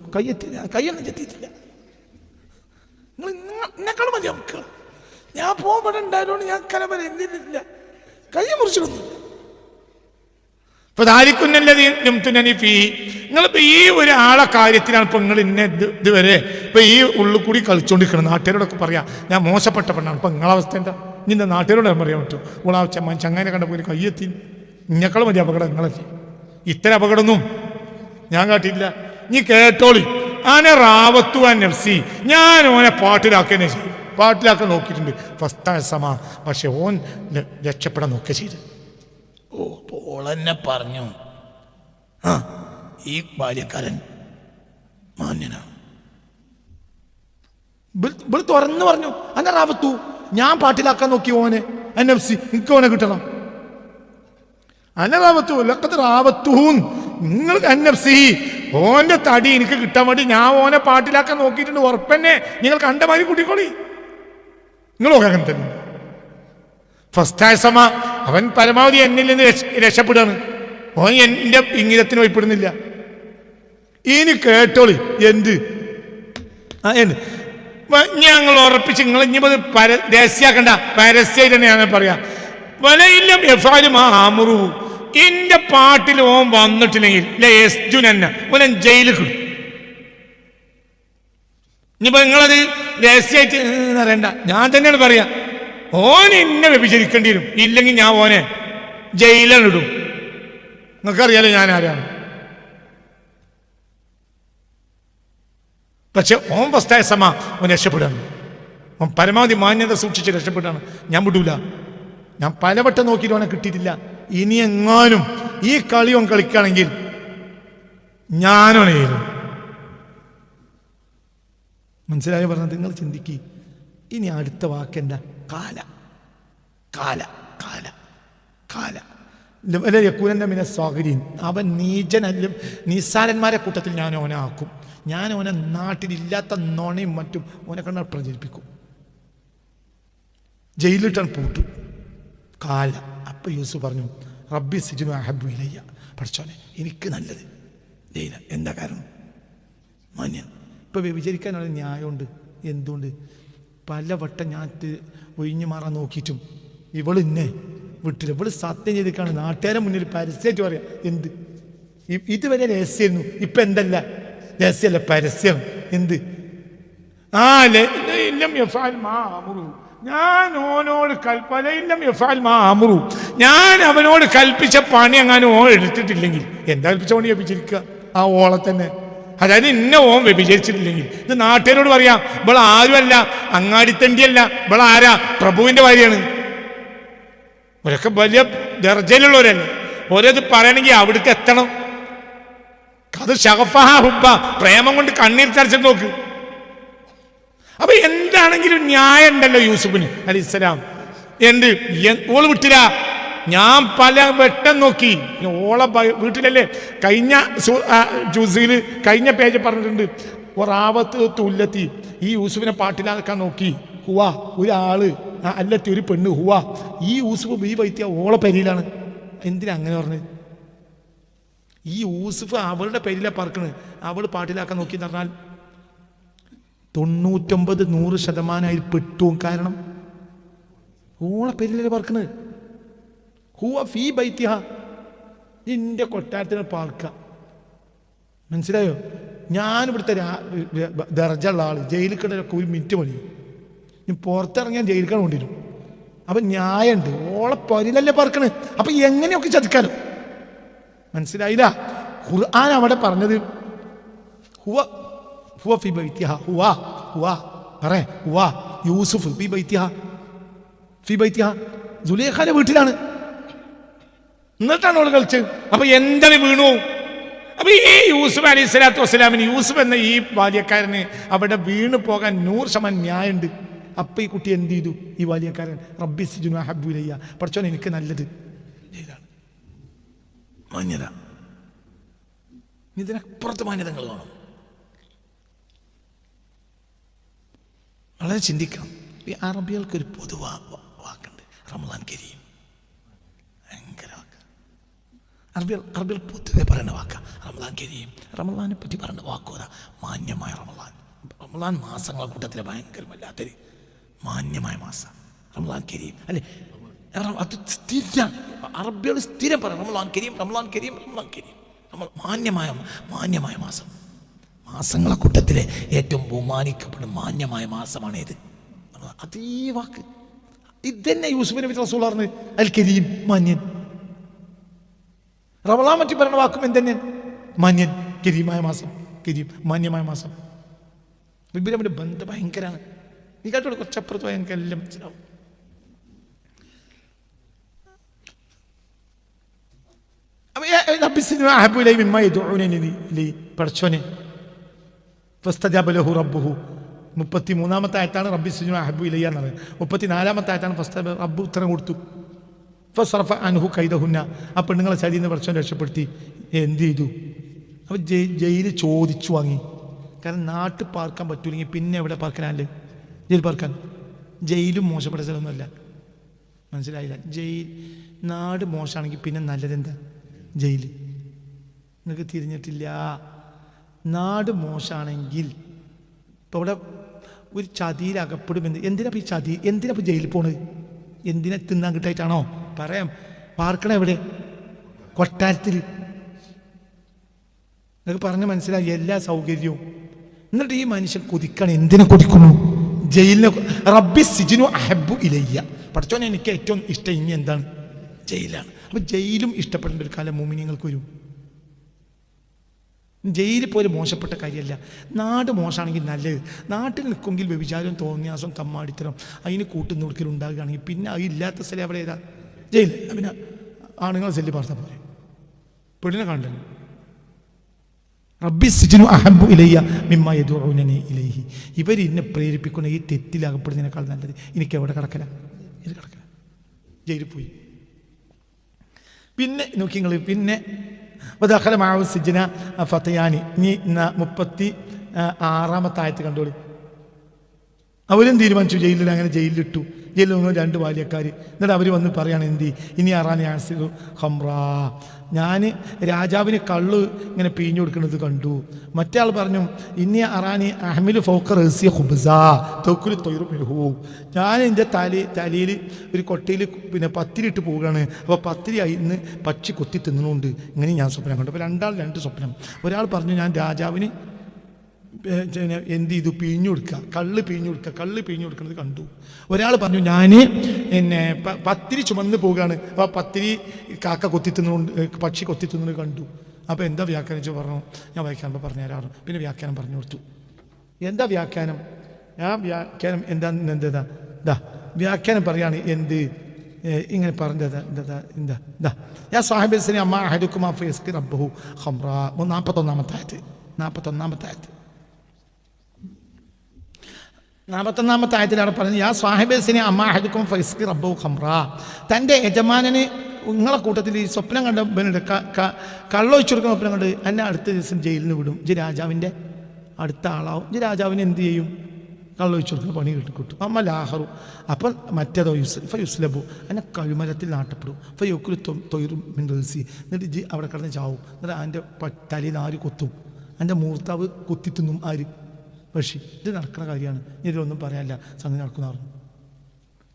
കയ്യൊന്നും ചെത്തിയിട്ടില്ല, നിങ്ങൾ എന്നെക്കാളും മതി മക്കൾ. ഞാൻ പോകപ്പെടെ ഉണ്ടായതുകൊണ്ട് ഞാൻ കലവരെ എന്തില്ല, കയ്യ മുറിച്ചിടുന്നു. നിങ്ങളിപ്പോ ഈ ഒരാളെ കാര്യത്തിലാണ് ഇപ്പൊ നിങ്ങൾ ഇന്നെ ഇതുവരെ ഇപ്പൊ ഈ ഉള്ളിൽ കൂടി കളിച്ചോണ്ടിരിക്കണം. നാട്ടുകാരോടൊക്കെ പറയാം ഞാൻ മോശപ്പെട്ട പെണ്ണാണ്. ഇപ്പൊ നിങ്ങളെ അവസ്ഥ എന്താ? നിന്റെ നാട്ടുകാരോട് ഞാൻ പറയാൻ പറ്റും, ഓളാ ചങ്ങനെ കണ്ട പോലെ കയ്യെത്തി, ഇന്നെക്കാളും മതി അപകടം നിങ്ങളല്ലേ. ഇത്തരം അപകടമൊന്നും ഞാൻ കാട്ടിയില്ല. നീ കേട്ടോളി, ആനെ റാവത്തു നഫ്സി, ഞാൻ ഓനെ പാട്ടിലാക്കുകന്നെ ചെയ്യും, പാട്ടിലാക്കാൻ നോക്കിയിട്ടുണ്ട്. ഫസ്തഅസമ, പക്ഷെ ഓൻ രക്ഷപ്പെടാൻ നോക്കുക ചെയ്ത്. ഓളെന്നെ പറഞ്ഞു, ഈ ബാല്യക്കാരൻ മാന്യനാണ്. തുറന്നു പറഞ്ഞു, അന്നെ റാവത്തു, ഞാൻ പാട്ടിലാക്കാൻ നോക്കി ഓനെ നഫ്സി, എനിക്ക് ഓനെ കിട്ടണം. അനറാവത്തു ലഖദ് റാവത്തുഹു, നിങ്ങൾ അന്നഫ്സി, ഓന്റെ തടി എനിക്ക് കിട്ടാൻ വേണ്ടി ഞാൻ ഓനെ പാട്ടിലാക്കാൻ നോക്കിയിട്ടുണ്ട്. ഉറപ്പന്നെ, നിങ്ങൾ കണ്ട മാതിരി കൂട്ടിക്കോളി. നിങ്ങളൊക്കെ അങ്ങനെ തന്നെ. ഫസ്തഅസമ, അവൻ പരമാവധി എന്നിൽ നിന്ന് രക്ഷപ്പെടുകയാണ്. ഓൻ എന്റെ ഇംഗിതത്തിന് വഴിപ്പെടുന്നില്ല. ഇനി കേട്ടോളി, എന്ത് ഞങ്ങൾ ഉറപ്പിച്ച്, നിങ്ങൾ ഇനി രഹസ്യാക്കണ്ട, പരസ്യമായിട്ട് തന്നെ ഞാൻ പറയാം. വലയില്ലം യഫാലും ആമുറു, എന്റെ പാട്ടിൽ ഓൻ വന്നിട്ടില്ലെങ്കിൽ ഓൻ ജയിലിൽ കിടും. ഇനിയിപ്പോ നിങ്ങളത് രഹസ്യമായിട്ട് അറിയണ്ട, ഞാൻ തന്നെയാണ് പറയാ. ഓൻ എന്നെ വ്യഭിചരിക്കേണ്ടി വരും, ഇല്ലെങ്കിൽ ഞാൻ ഓനെ ജയിലിലിടും. നിങ്ങൾക്കറിയാലോ ഞാൻ ആരാണ്. പക്ഷെ ഓൻ ഫസ്തഅസമ, ഓൻ രക്ഷപ്പെടാണ്. ഓൻ പരമാവധി മാന്യത സൂക്ഷിച്ച് രക്ഷപ്പെടാണ്. ഞാൻ വിടൂല. ഞാൻ പലവട്ടം നോക്കിയിട്ട് ഓനെ കിട്ടിയിട്ടില്ല. ഇനി എങ്ങാനും ഈ കളി ഓൻ കളിക്കുകയാണെങ്കിൽ ഞാനോനെ ചെയ്തു. മനസ്സിലായി പറഞ്ഞത്? നിങ്ങൾ ചിന്തിക്ക്. ഇനി അടുത്ത വാക്കെന്താ? കാല കാല കാല കാല യക്കൂനന്റെ മിന സ്വാഗരീൻ. അവൻ നീചനല്ലും നിസ്സാരന്മാരെ കൂട്ടത്തിൽ ഞാൻ ഓനെ ആക്കും. ഞാൻ ഓനെ നാട്ടിലില്ലാത്ത നോണയും മറ്റും ഓനെ കണ്ടാൽ പ്രചരിപ്പിക്കും, ജയിലിട്ടാണ് പൂട്ടും. കാല. അപ്പൊ യൂസുഫ് പറഞ്ഞു, റബ്ബി സിജ്നു അഹബ്ബു ഇലയ്യ, പഠിച്ചോനെ എനിക്ക് നല്ലത് ജയില. എന്താ കാരണം? മാന്യൻ. ഇപ്പൊ വ്യഭിചരിക്കാനുള്ള ന്യായമുണ്ട്. എന്തുകൊണ്ട്? പലവട്ടം ഞാൻ ഒഴിഞ്ഞു മാറാൻ നോക്കിയിട്ടും ഇവള് ഇന്നെ വിട്ടില്ല. ഇവള് സത്യം ചെയ്തിട്ടാണ് നാട്ടുകാരെ മുന്നിൽ പരസ്യമായിട്ട് പറയാം. എന്ത്? ഇതുവരെ രഹസ്യമായിരുന്നു, ഇപ്പൊ എന്തല്ല രഹസ്യമല്ല, പരസ്യം. എന്ത്? ഞാൻ ഓനോട് ഞാൻ അവനോട് കൽപ്പിച്ച പണി എങ്ങാനും ഓൻ എടുത്തിട്ടില്ലെങ്കിൽ, എന്താ കൽപ്പിച്ച പണി വ്യഭിചരിക്കുക? ആ ഓളെ തന്നെ. അതായത് ഇന്ന ഓൻ വ്യഭിചരിച്ചിട്ടില്ലെങ്കിൽ ഇത് നാട്ടുകാരോട് പറയാം. ഇവള് ആരുമല്ല, അങ്ങാടിത്തണ്ടിയല്ല, ഇവള് ആരാ? പ്രഭുവിന്റെ ഭാര്യയാണ്. ഒരൊക്കെ വലിയ ദർജയിലുള്ളവരല്ലേ. ഓരോത് പറയണമെങ്കിൽ അവിടേക്ക് എത്തണം. അത് ഷഗഫഹ ഹുബ്ബ, പ്രേമം കൊണ്ട് കണ്ണീർ ചരച്ചു നോക്ക്. അപ്പൊ എന്താണെങ്കിലും ന്യായം ഉണ്ടല്ലോ യൂസുഫിന് അലൈഹിസ്സലാം. എന്ത്? ഓള് വിട്ടില്ല. ഞാൻ പല വെട്ടം നോക്കി. ഓളെ വീട്ടിലല്ലേ കഴിഞ്ഞ ജുസിൽ കഴിഞ്ഞ പേജ് പറഞ്ഞിട്ടുണ്ട്, ഒറാവത്ത് തുല്ലത്തി, ഈ യൂസുഫിനെ പാട്ടിലാക്കാൻ നോക്കി. ഹുവാ ഒരാള്, അല്ലത്തി ഒരു പെണ്ണ്. ഹുവാ ഈ യൂസുഫ് ബീ വൈത്തിയ ഓളെ പേരിലാണ്. എന്തിനാ അങ്ങനെ പറഞ്ഞത്? ഈ യൂസുഫ് അവളുടെ പേരിലാണ് പറക്കണ്. അവൾ പാട്ടിലാക്കാൻ നോക്കി എന്ന് പറഞ്ഞാൽ 99-100% പെട്ടു. കാരണം ഓളെ പേരിലല്ലേ പറക്കണ്. ഹുവ ഫീ ബൈത്തിഹ, നിന്റെ കൊട്ടാരത്തിന് പാർക്ക. മനസ്സിലായോ? ഞാനിവിടുത്തെ ദർജയുള്ള ആള് ജയിലിൽ കിടന്നൊക്കെ 1 മിനിറ്റ് മതി. ഞാൻ പുറത്തിറങ്ങിയാൽ ജയിലിൽ കിടന്ന് കൊണ്ടിരും. അപ്പൊ ന്യായമുണ്ട്. ഓളെ പൊരിലല്ലേ പറക്കണ്. അപ്പൊ എങ്ങനെയൊക്കെ ചതിക്കാലോ. മനസ്സിലായില്ല? ഖുർആൻ അവിടെ പറഞ്ഞത് ഹുവ ഹുവ ഫി ബൈത്തിഹ. ഹുവ ഹുവ പറേ ഹുവ യൂസുഫ് ഫി ബൈത്തിഹ. ഫി ബൈത്തിഹ സുലൈഖാന്റെ വീട്ടിലാണ്. എന്നിട്ടാണ് അവള് കളിച്ചത്. അപ്പൊ എന്താണ് വീണു? അപ്പൊ ഈ യൂസുഫ് അലൈഹി സ്വലാത്തു വസ്സലാമിന്, യൂസുഫ് എന്ന ഈ ബാല്യക്കാരന് അവിടെ വീണു പോകാൻ 100% ന്യായമുണ്ട്. അപ്പൊ ഈ കുട്ടി എന്ത് ചെയ്തു? ഈ ബാല്യക്കാരൻ റബ്ബി സിജ്നു അഹബ്ബു ഇലയ്യ, പഠിച്ചോൻ എനിക്ക് നല്ലത് ജയിലാണ്. മാന്യത, ഇതിനപ്പുറത്ത് മാന്യതകൾ വേണം. വളരെ ചിന്തിക്കണം. ഈ അറബികൾക്കൊരു പൊതുവാ വാക്കുണ്ട്, റമദാൻ കരീം. ഭയങ്കര വാക്ക്. അറബികൾ പൊതുവെ പറയുന്ന വാക്ക റമദാൻ കരീം. റമദാനെ പറ്റി പറയുന്ന വാക്കുവതാ മാന്യമായ റമദാൻ. റമദാൻ മാസങ്ങളെ കൂട്ടത്തിലെ ഭയങ്കരമല്ലാത്തൊരു മാന്യമായ മാസം റമദാൻ കരീം അല്ലേ. അത് സ്ഥിരമാണ്. അറബികൾ സ്ഥിരം പറയും റമദാൻ കരീം, റമദാൻ കരീം, റമദാൻ കരീം. മാന്യമായ മാസം. മാസങ്ങളെ കൂട്ടത്തിലെ ഏറ്റവും ബഹുമാനിക്കപ്പെടും മാന്യമായ മാസമാണ് ഇത്. അതേ വാക്ക് ഇതന്നെ യൂസുഫ് നബി റസൂൽ പറഞ്ഞു, അൽ കരീം, മാന്യൻ. റമളാൻ പറ്റി പറയുന്ന വാക്കും എന്തെന്നെ? മാന്യൻ, കരീമായ മാസം, കരീം, മാന്യമായ മാസം. ഇവര് നമ്മുടെ ബന്ധം ഭയങ്കരമാണ്. നീ കേട്ടോളൂ, കുറച്ചപ്പുറത്ത് പോയാൽ എനിക്ക് എല്ലാം മനസ്സിലാവും. പഠിച്ചോനെ 33-ാമത്തെ ആയത്താണ് റബ്ബി സിജ്നു അഹബ്ബു ഇലയ്യ എന്ന് പറയുന്നത്. 34-ാമത്തെ ആയത്താണ് റബ്ബ് ഉത്തരം കൊടുത്തു. ഫസ്റഫ അൻഹു കൈദഹുന്ന, ആ പെണ്ണുങ്ങളെ ചതിയിൽ നിന്ന് പഠിച്ചോൻ രക്ഷപ്പെടുത്തി. എന്ത് ചെയ്തു? അപ്പോൾ ജയിലിൽ ചോദിച്ചു വാങ്ങി. കാരണം നാട്ടിൽ പാർക്കാൻ പറ്റൂലെങ്കിൽ പിന്നെ എവിടെ പാർക്കാനല്ലേ? ജയിൽ പാർക്കാൻ. ജയിലും മോശപ്പെട്ട സ്ഥലമൊന്നുമല്ല, മനസ്സിലായില്ല? നാട് മോശമാണെങ്കിൽ പിന്നെ നല്ലതെന്താ? ജയിൽ. നിങ്ങൾക്ക് തിരിഞ്ഞിട്ടില്ല. നാട് മോശമാണെങ്കിൽ ഇപ്പോൾ ഇവിടെ ഒരു ചതിയിൽ അകപ്പെടുമെന്ന്. എന്തിനാ ഈ ചതി? എന്തിനാ ഇപ്പോൾ ജയിലിൽ പോണത്? എന്തിനാ തിന്നാൻ കിട്ടായിട്ടാണോ? പറയാം. പാർക്കണം എവിടെ? കൊട്ടാരത്തിൽ. നിങ്ങൾക്ക് പറഞ്ഞ് മനസ്സിലായി എല്ലാ സൗകര്യവും. എന്നിട്ട് ഈ മനുഷ്യൻ കൊതിക്കണം. എന്തിനെ കൊതിക്കുന്നു? ജയിലിനെ. റബ്ബി സിജ്നു അഹബ്ബു ഇലയ്യ, പഠിച്ചോനെ എനിക്ക് ഏറ്റവും ഇഷ്ടം ഇനി എന്താണ്? ജയിലാണ്. അപ്പം ജയിലും ഇഷ്ടപ്പെടേണ്ട ഒരു കാലം മുഅ്മിനീങ്ങൾക്ക് വരും. ജയിലിൽ പോലും മോശപ്പെട്ട കാര്യമല്ല. നാട് മോശമാണെങ്കിൽ നല്ലത്. നാട്ടിൽ നിൽക്കുമെങ്കിൽ വ്യഭിചാരം, തോന്നിയാസം, തമ്മാടിത്തരം, അതിന് കൂട്ടുന്ന കൊടുക്കൽ ഉണ്ടാകുകയാണെങ്കിൽ പിന്നെ അത് ഇല്ലാത്ത സ്ഥലം അവിടെ ഏതാ? ജയിൽ. പിന്നെ ആണുങ്ങളെ സെല്ല് പാർത്താൽ പോലെ പെണ്ണിനെ കണ്ടല്ലോ. റബ്ബി സിജ്നു അഹബ്ബു ഇലയ്യ മിമ്മ യദഊനനി ഇലൈഹി. ഇവർ എന്നെ പ്രേരിപ്പിക്കുന്ന ഈ തെറ്റിലകപ്പെടുന്നതിനേക്കാൾ നല്ലത് എനിക്ക് എവിടെ കിടക്കല? ഇത് കിടക്കല. ജയിലിൽ പോയി. പിന്നെ നോക്കി നിങ്ങൾ, പിന്നെ വദഖല മഅഹു സിജ്ന ഫതയാനി. ഇനി 36-ാമത്തെ ആയത്ത് കണ്ടോളി. അവരും തീരുമാനിച്ചു ജയിലിൽ. അങ്ങനെ ജയിലിലിട്ടു. ജയിലിൽ വന്നു 2 ബാല്യക്കാർ. എന്നിട്ട് അവർ വന്ന് പറയാണ്, എന്തി ഇനി അറാനി ആസിറു ഹംറാ, ഞാൻ രാജാവിന് കള്ള് ഇങ്ങനെ പിഴിഞ്ഞു കൊടുക്കുന്നത് കണ്ടു. മറ്റേ ആൾ പറഞ്ഞു, ഇനി അറാനി അഹ്മിലു ഫൗഖ റസിയ ഖുബ്സാ തൗക്കുലു തൊയ്റു മിൻഹു, ഞാൻ എൻ്റെ തലയിൽ ഒരു കൊട്ടയിൽ പിന്നെ പത്തിരിട്ട് പോവുകയാണ്. അപ്പോൾ പത്തിരി ഇന്ന് പക്ഷി കൊത്തി തിന്നുന്നുണ്ട്. ഇങ്ങനെ ഞാൻ സ്വപ്നം കണ്ടു. അപ്പോൾ 2 സ്വപ്നം. ഒരാൾ പറഞ്ഞു, ഞാൻ രാജാവിന് എന്ത് ചെയ്തു? പിഴിഞ്ഞു കൊടുക്കുക, കള്ള് പിഴിഞ്ഞു കൊടുക്കുന്നത് കണ്ടു. ഒരാൾ പറഞ്ഞു, ഞാൻ പിന്നെ പത്തിരി ചുമന്ന് പോവുകയാണ്. അപ്പോൾ പത്തിരി കാക്ക കൊത്തിത്തുന്നുണ്ട്, പക്ഷി കൊത്തിത്തുന്നത് കണ്ടു. അപ്പോൾ എന്താ വ്യാഖ്യാനിച്ചു പറഞ്ഞു? ഞാൻ വ്യാഖ്യാനം പറഞ്ഞു തരാറ്. പിന്നെ വ്യാഖ്യാനം പറഞ്ഞു കൊടുത്തു. എന്താ വ്യാഖ്യാനം? വ്യാഖ്യാനം എന്താ വ്യാഖ്യാനം പറയാണ്. എന്ത് ഇങ്ങനെ പറഞ്ഞത്? എന്താ യാ സാഹിബിന് അമ്മ അഹദുക്കും ഫയസ്കി റബ്ബഹു ഖംറാ. 41-ാമത്തെ ആയത്ത്. 41-ാമത്തെ ആയത്തിലാണ് പറയുന്നത്, യാ സാഹിബിന് അമ്മ അഹദുക്കും ഫയസ്കി റബ്ബഹു ഖംറാ. തൻ്റെ യജമാനന് നിങ്ങളെ കൂട്ടത്തിൽ ഈ സ്വപ്നം കണ്ട കള്ളൊഴിച്ചു കൊടുക്കുന്ന സ്വപ്നം കണ്ട് എന്നെ അടുത്ത ദിവസം ജയിലിൽ നിന്ന് വിടും. ഇത് രാജാവിൻ്റെ അടുത്ത ആളാവും. ഇത് രാജാവിന് എന്ത് ചെയ്യും? കള്ളൊഴിച്ചു കൊടുക്കുന്ന പണി കിട്ടും. അമ്മ ലാഹറു. അപ്പം മറ്റേതോ യുസ്ലബു, എന്നെ കഴുമരത്തിൽ നാട്ടപ്പെടും. യൊക്കുലു തൊയ്റും മിൻ റസി. എന്നിട്ട് ജി അവിടെ കിടന്ന് ചാവും. എന്നിട്ട് അതിൻ്റെ തലയിൽ ആര് കൊത്തും? എൻ്റെ മൂർത്താവ് കൊത്തിത്തിന്നും. ആര്? പക്ഷി. ഇത് നടക്കുന്ന കാര്യമാണ്. ഇതിലൊന്നും പറയാനില്ല, സംഗതി നടക്കുന്ന പറഞ്ഞു.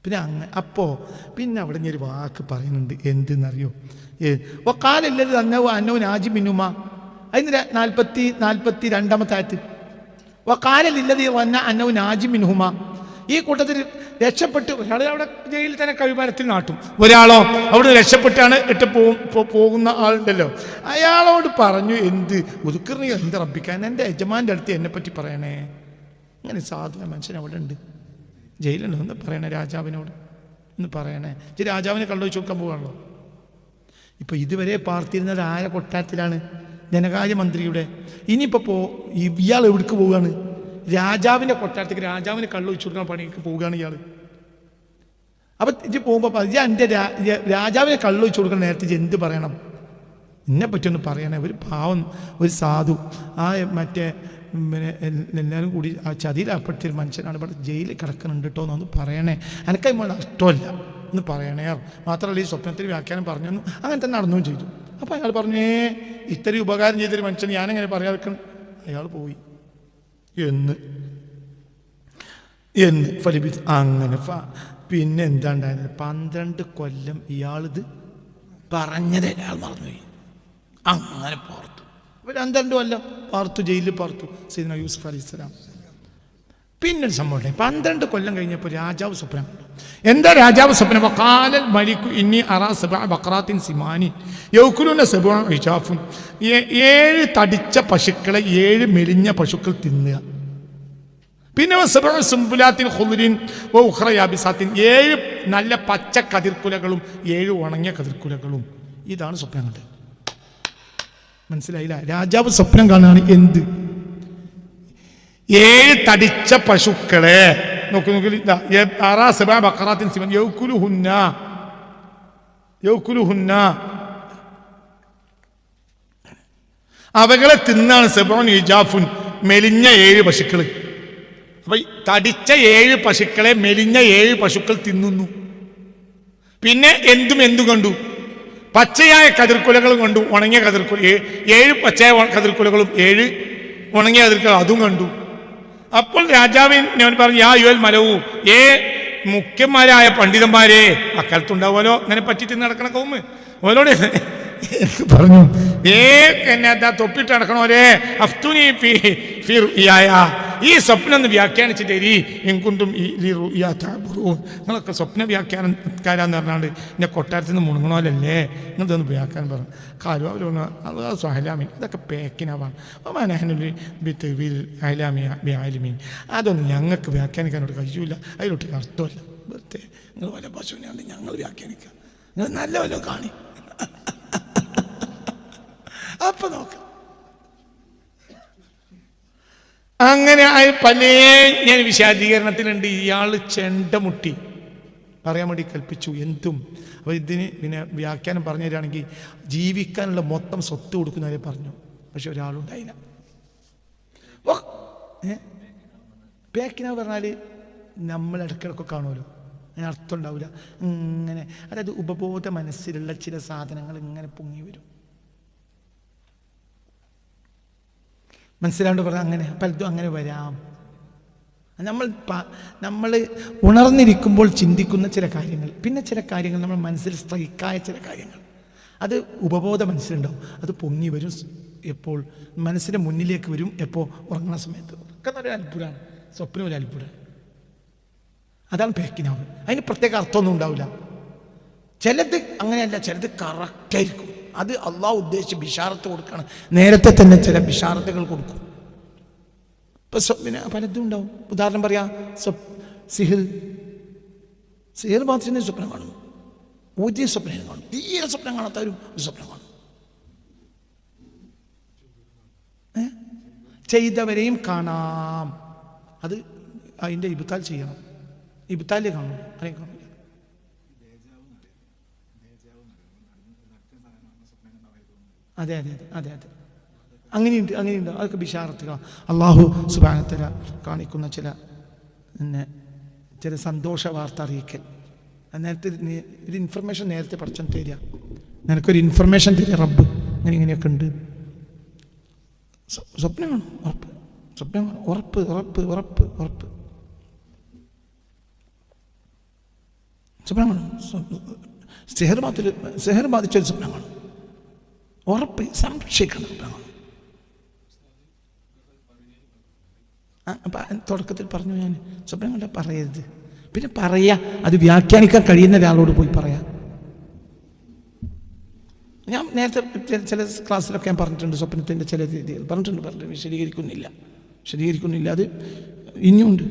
പിന്നെ അപ്പോൾ പിന്നെ അവിടെ ഞാൻ ഒരു വാക്ക് പറയുന്നുണ്ട്. എന്തെന്നറിയോ? കാലല്ലത് അന്നോ നാജി മിന്നുമ. അതിന് 42-ാമത്തെ ആയത്ത്. കാലലില്ലത് വന്ന അന്നോ നാജി മിൻഹുമ. ഈ കൂട്ടത്തിൽ രക്ഷപ്പെട്ട് ഒരാൾ അവിടെ ജയിലിൽ തന്നെ കഴിമരത്തിൽ നാട്ടും. ഒരാളോ അവിടെ രക്ഷപ്പെട്ടാണ് പോകുന്ന ആളുണ്ടല്ലോ, അയാളോട് പറഞ്ഞു, എന്ത് ഒതുക്കറി എന്ത് റബ്ബിക്കാൻ, എൻ്റെ യജമാൻ്റെ അടുത്ത് എന്നെപ്പറ്റി പറയണേ. അങ്ങനെ സാധന മനുഷ്യൻ അവിടെ ഉണ്ട്, ജയിലുണ്ട്. ഒന്ന് പറയണേ രാജാവിനോട്, ഒന്ന് പറയണേ. രാജാവിനെ കണ്ടുവച്ച് നോക്കാൻ പോകാണല്ലോ. ഇപ്പം ഇതുവരെ പാർത്തിരുന്നത് ആരെ കൊട്ടാരത്തിലാണ്? ധനകാര്യമന്ത്രിയുടെ. ഇനിയിപ്പോൾ ഇയാൾ എവിടേക്ക് പോവുകയാണ്? രാജാവിൻ്റെ കൊട്ടാരത്തേക്ക് രാജാവിന് കള്ള് ഒഴിച്ചു കൊടുക്കാൻ പണിക്ക് പോവുകയാണ് ഇയാൾ. അപ്പം ഇത് പോകുമ്പോൾ എൻ്റെ രാജാവിനെ കള്ള് ഒഴിച്ചു കൊടുക്കാൻ നേരത്തെ എന്ത് പറയണം? എന്നെ പറ്റിയൊന്ന് പറയണേ. ഒരു പാവം ഒരു സാധു ആ മറ്റേ പിന്നെ എല്ലാവരും കൂടി ആ ചതിയിലപ്പെടുത്തിയൊരു മനുഷ്യനാണ് ഇവിടെ ജയിലിൽ കിടക്കുന്നുണ്ട് കേട്ടോ എന്നൊന്ന് പറയണേ. എനിക്കത് നഷ്ടമല്ല എന്ന് പറയണേ. മാത്രമല്ല ഈ സ്വപ്നത്തിൽ വ്യാഖ്യാനം പറഞ്ഞു അങ്ങനെ തന്നെ നടന്നും ചെയ്തു. അപ്പം അയാൾ പറഞ്ഞേ ഇത്രയും ഉപകാരം ചെയ്തൊരു മനുഷ്യൻ ഞാനെങ്ങനെ പറയാതിരിക്കണം? അയാൾ പോയി എന്ന് ഫലിബി അങ്ങനെ പിന്നെ എന്താ ഉണ്ടായത്? 12 കൊല്ലം ഇയാളിത് പറഞ്ഞത് അയാൾ മറന്നുപോയി. അങ്ങനെ പാർത്തു. അപ്പോൾ 12 കൊല്ലം പാർത്തു, ജയിലിൽ പാർത്തു സയ്യിദ്നാ യൂസുഫ് അലൈഹിസ്സലാം. പിന്നൊരു സംഭവം ഉണ്ടായി. 12 കൊല്ലം കഴിഞ്ഞപ്പോൾ രാജാവ് സ്വപ്നം കണ്ടു. എന്താ രാജാവ് സ്വപ്നം? വഖാലൽ മലിക്കു ഇന്നി അറാ സബ്അ ബഖറാത്തിൻ സിമാനി യൗകുലുന സബ്അ ഇജാഫുൻ. 7 തടിച്ച പശുക്കളെ 7 മെലിഞ്ഞ പശുക്കൾ തിന്നുക. പിന്നെ സബ്അ സുംബുലാത്തിൻ ഖുദ്രിൻ വ ഉഖറ യാബിസാത്തിൻ 7 നല്ല പച്ച കതിർക്കുലകളും 7 ഉണങ്ങിയ കതിർക്കുലകളും. ഇതാണ് സ്വപ്നം കണ്ടത്. മനസ്സിലായില്ല? രാജാവ് സ്വപ്നം കാണുകയാണ്. എന്ത്? 7 തടിച്ച പശുക്കളെ നോക്കി അവകളെ തിന്നാണ് സെബോൻ ഇജാഫുൻ മെലിഞ്ഞ 7 പശുക്കൾ. അപ്പൊ തടിച്ച 7 പശുക്കളെ മെലിഞ്ഞ 7 പശുക്കൾ തിന്നുന്നു. പിന്നെ എന്തു കണ്ടു? പച്ചയായ കതിർക്കുലകളും കണ്ടു, ഉണങ്ങിയ കതിർക്കുല 7 പച്ചയായ കതിർക്കുലകളും 7 ഉണങ്ങിയ കതിർക്കുല അതും കണ്ടു. അപ്പോൾ രാജാവിൻ പറഞ്ഞു യാ യുവൽ മലവു, മുഖ്യന്മാരായ പണ്ഡിതന്മാരെ അക്കാലത്തുണ്ടാവുമല്ലോ അങ്ങനെ പറ്റിട്ട് നടക്കണ കൗമ്, ഓരോട് പറഞ്ഞു എന്നാ തൊപ്പിട്ട് നടക്കണോരേ അഫ്തുനി ഫി റുയായ, ഈ സ്വപ്നം ഒന്ന് വ്യാഖ്യാനിച്ച് തരി. എങ്കുന്തും നിങ്ങളൊക്കെ സ്വപ്ന വ്യാഖ്യാനക്കാരാന്ന് പറഞ്ഞാണ്ട് എന്നെ കൊട്ടാരത്തിൽ നിന്ന് മുണുങ്ങണോലല്ലേ, ഇങ്ങനത്തൊന്ന് വ്യാഖ്യാനം പറഞ്ഞു. കാലു അവർ അത് സ്വഹലാമീൻ ഇതൊക്കെ പേക്കിനാവാണ്. അഹലാമീൻ അതൊന്നും ഞങ്ങൾക്ക് വ്യാഖ്യാനിക്കാനോട് കഴിയൂല, അതിലോട്ട് അർത്ഥമല്ല. വെറുതെ നിങ്ങൾ വല്ല പശുവിനാണ്ട് ഞങ്ങൾ വ്യാഖ്യാനിക്കുക, നിങ്ങൾ നല്ല വല്ല കാണി. അപ്പൊ നോക്കാം. അങ്ങനെ പല ഞാൻ വിശദീകരണത്തിലുണ്ട്. ഇയാൾ ചെണ്ടമുട്ടി പറയാൻ വേണ്ടി കൽപ്പിച്ചു എന്തും. അപ്പോൾ ഇതിന് പിന്നെ വ്യാഖ്യാനം പറഞ്ഞു തരികയാണെങ്കിൽ ജീവിക്കാനുള്ള മൊത്തം സ്വത്ത് കൊടുക്കുന്നവരെ പറഞ്ഞു. പക്ഷെ ഒരാളുണ്ടായില്ല. പേക്കിന പറഞ്ഞാൽ നമ്മൾ ഇടയ്ക്കിടയ്ക്ക് കാണുമല്ലോ, അതിന് അർത്ഥം ഉണ്ടാവില്ല. ഇങ്ങനെ അതായത് ഉപബോധ മനസ്സിലുള്ള ചില സാധനങ്ങൾ ഇങ്ങനെ പൊങ്ങി വരും. മനസ്സിലാണ്ട് പറഞ്ഞാൽ അങ്ങനെ പലതും അങ്ങനെ വരാം. നമ്മൾ ഉണർന്നിരിക്കുമ്പോൾ ചിന്തിക്കുന്ന ചില കാര്യങ്ങൾ, പിന്നെ ചില കാര്യങ്ങൾ നമ്മൾ മനസ്സിൽ സ്ട്രൈക്കായ ചില കാര്യങ്ങൾ, അത് ഉപബോധ മനസ്സിലുണ്ടാവും. അത് പൊങ്ങി വരും. എപ്പോൾ മനസ്സിൻ്റെ മുന്നിലേക്ക് വരും, എപ്പോൾ ഉറങ്ങുന്ന സമയത്ത്. ഒക്കെ ഒരു അത്ഭുതമാണ്. സ്വപ്നം ഒരു അത്ഭുതമാണ്. അതാണ് പേക്കിനാവ്. അതിന് പ്രത്യേക അർത്ഥമൊന്നും ഉണ്ടാവില്ല. ചിലത് അങ്ങനെയല്ല, ചിലത് കറക്റ്റായിരിക്കും. അത് അള്ളാഹു ഉദ്ദേശിച്ച് ബിഷാറത്ത് കൊടുക്കുകയാണ്. നേരത്തെ തന്നെ ചില ബിഷാറത്തുകൾ കൊടുക്കും. ഇപ്പം പിന്നെ പലതും ഉണ്ടാവും. ഉദാഹരണം പറയാം, സിഹിർ മാത്രമേ സ്വപ്നം കാണും, ഊതിയ സ്വപ്നം കാണും, തീരെ സ്വപ്നം കാണാത്തവരും ഒരു സ്വപ്നം കാണും. ചെയ്തവരെയും കാണാം. അത് അതിൻ്റെ ഇബ്താൽ ചെയ്യണം. ഇബ്താലേ കാണും, അല്ലെങ്കിൽ കാണില്ല. അതെ അതെ അതെ അതെ അങ്ങനെയുണ്ട്. അതൊക്കെ ബിഷാറത്തുകൾ അള്ളാഹു സുബ്ഹാനഹു വ തആല കാണിക്കുന്ന ചില സന്തോഷ വാർത്ത അറിയിക്കൽ. നേരത്തെ ഒരു ഇൻഫർമേഷൻ നേരത്തെ പഠിച്ചാൽ തരിക. നിനക്കൊരു ഇൻഫർമേഷൻ തരിക റബ്ബ് ഇങ്ങനെയൊക്കെ ഉണ്ട്. സ്വപ്നം കാണും, സ്വപ്നം കാണും, ഉറപ്പ് സ്വപ്നം കാണും. സെഹർ ബാധിച്ചൊരു സ്വപ്നം കാണും, ഉറപ്പ് സംരക്ഷിക്കണം. അപ്പം തുടക്കത്തിൽ പറഞ്ഞു ഞാൻ സ്വപ്നം കണ്ട പറയരുത്. പിന്നെ പറയാ, അത് വ്യാഖ്യാനിക്കാൻ കഴിയുന്ന ഒരാളോട് പോയി പറയാം. ഞാൻ നേരത്തെ ചില ക്ലാസ്സിലൊക്കെ ഞാൻ പറഞ്ഞിട്ടുണ്ട്, സ്വപ്നത്തിൻ്റെ ചില രീതികൾ പറഞ്ഞിട്ടുണ്ട്. വിശദീകരിക്കുന്നില്ല. അത് ഇനിയുണ്ട്.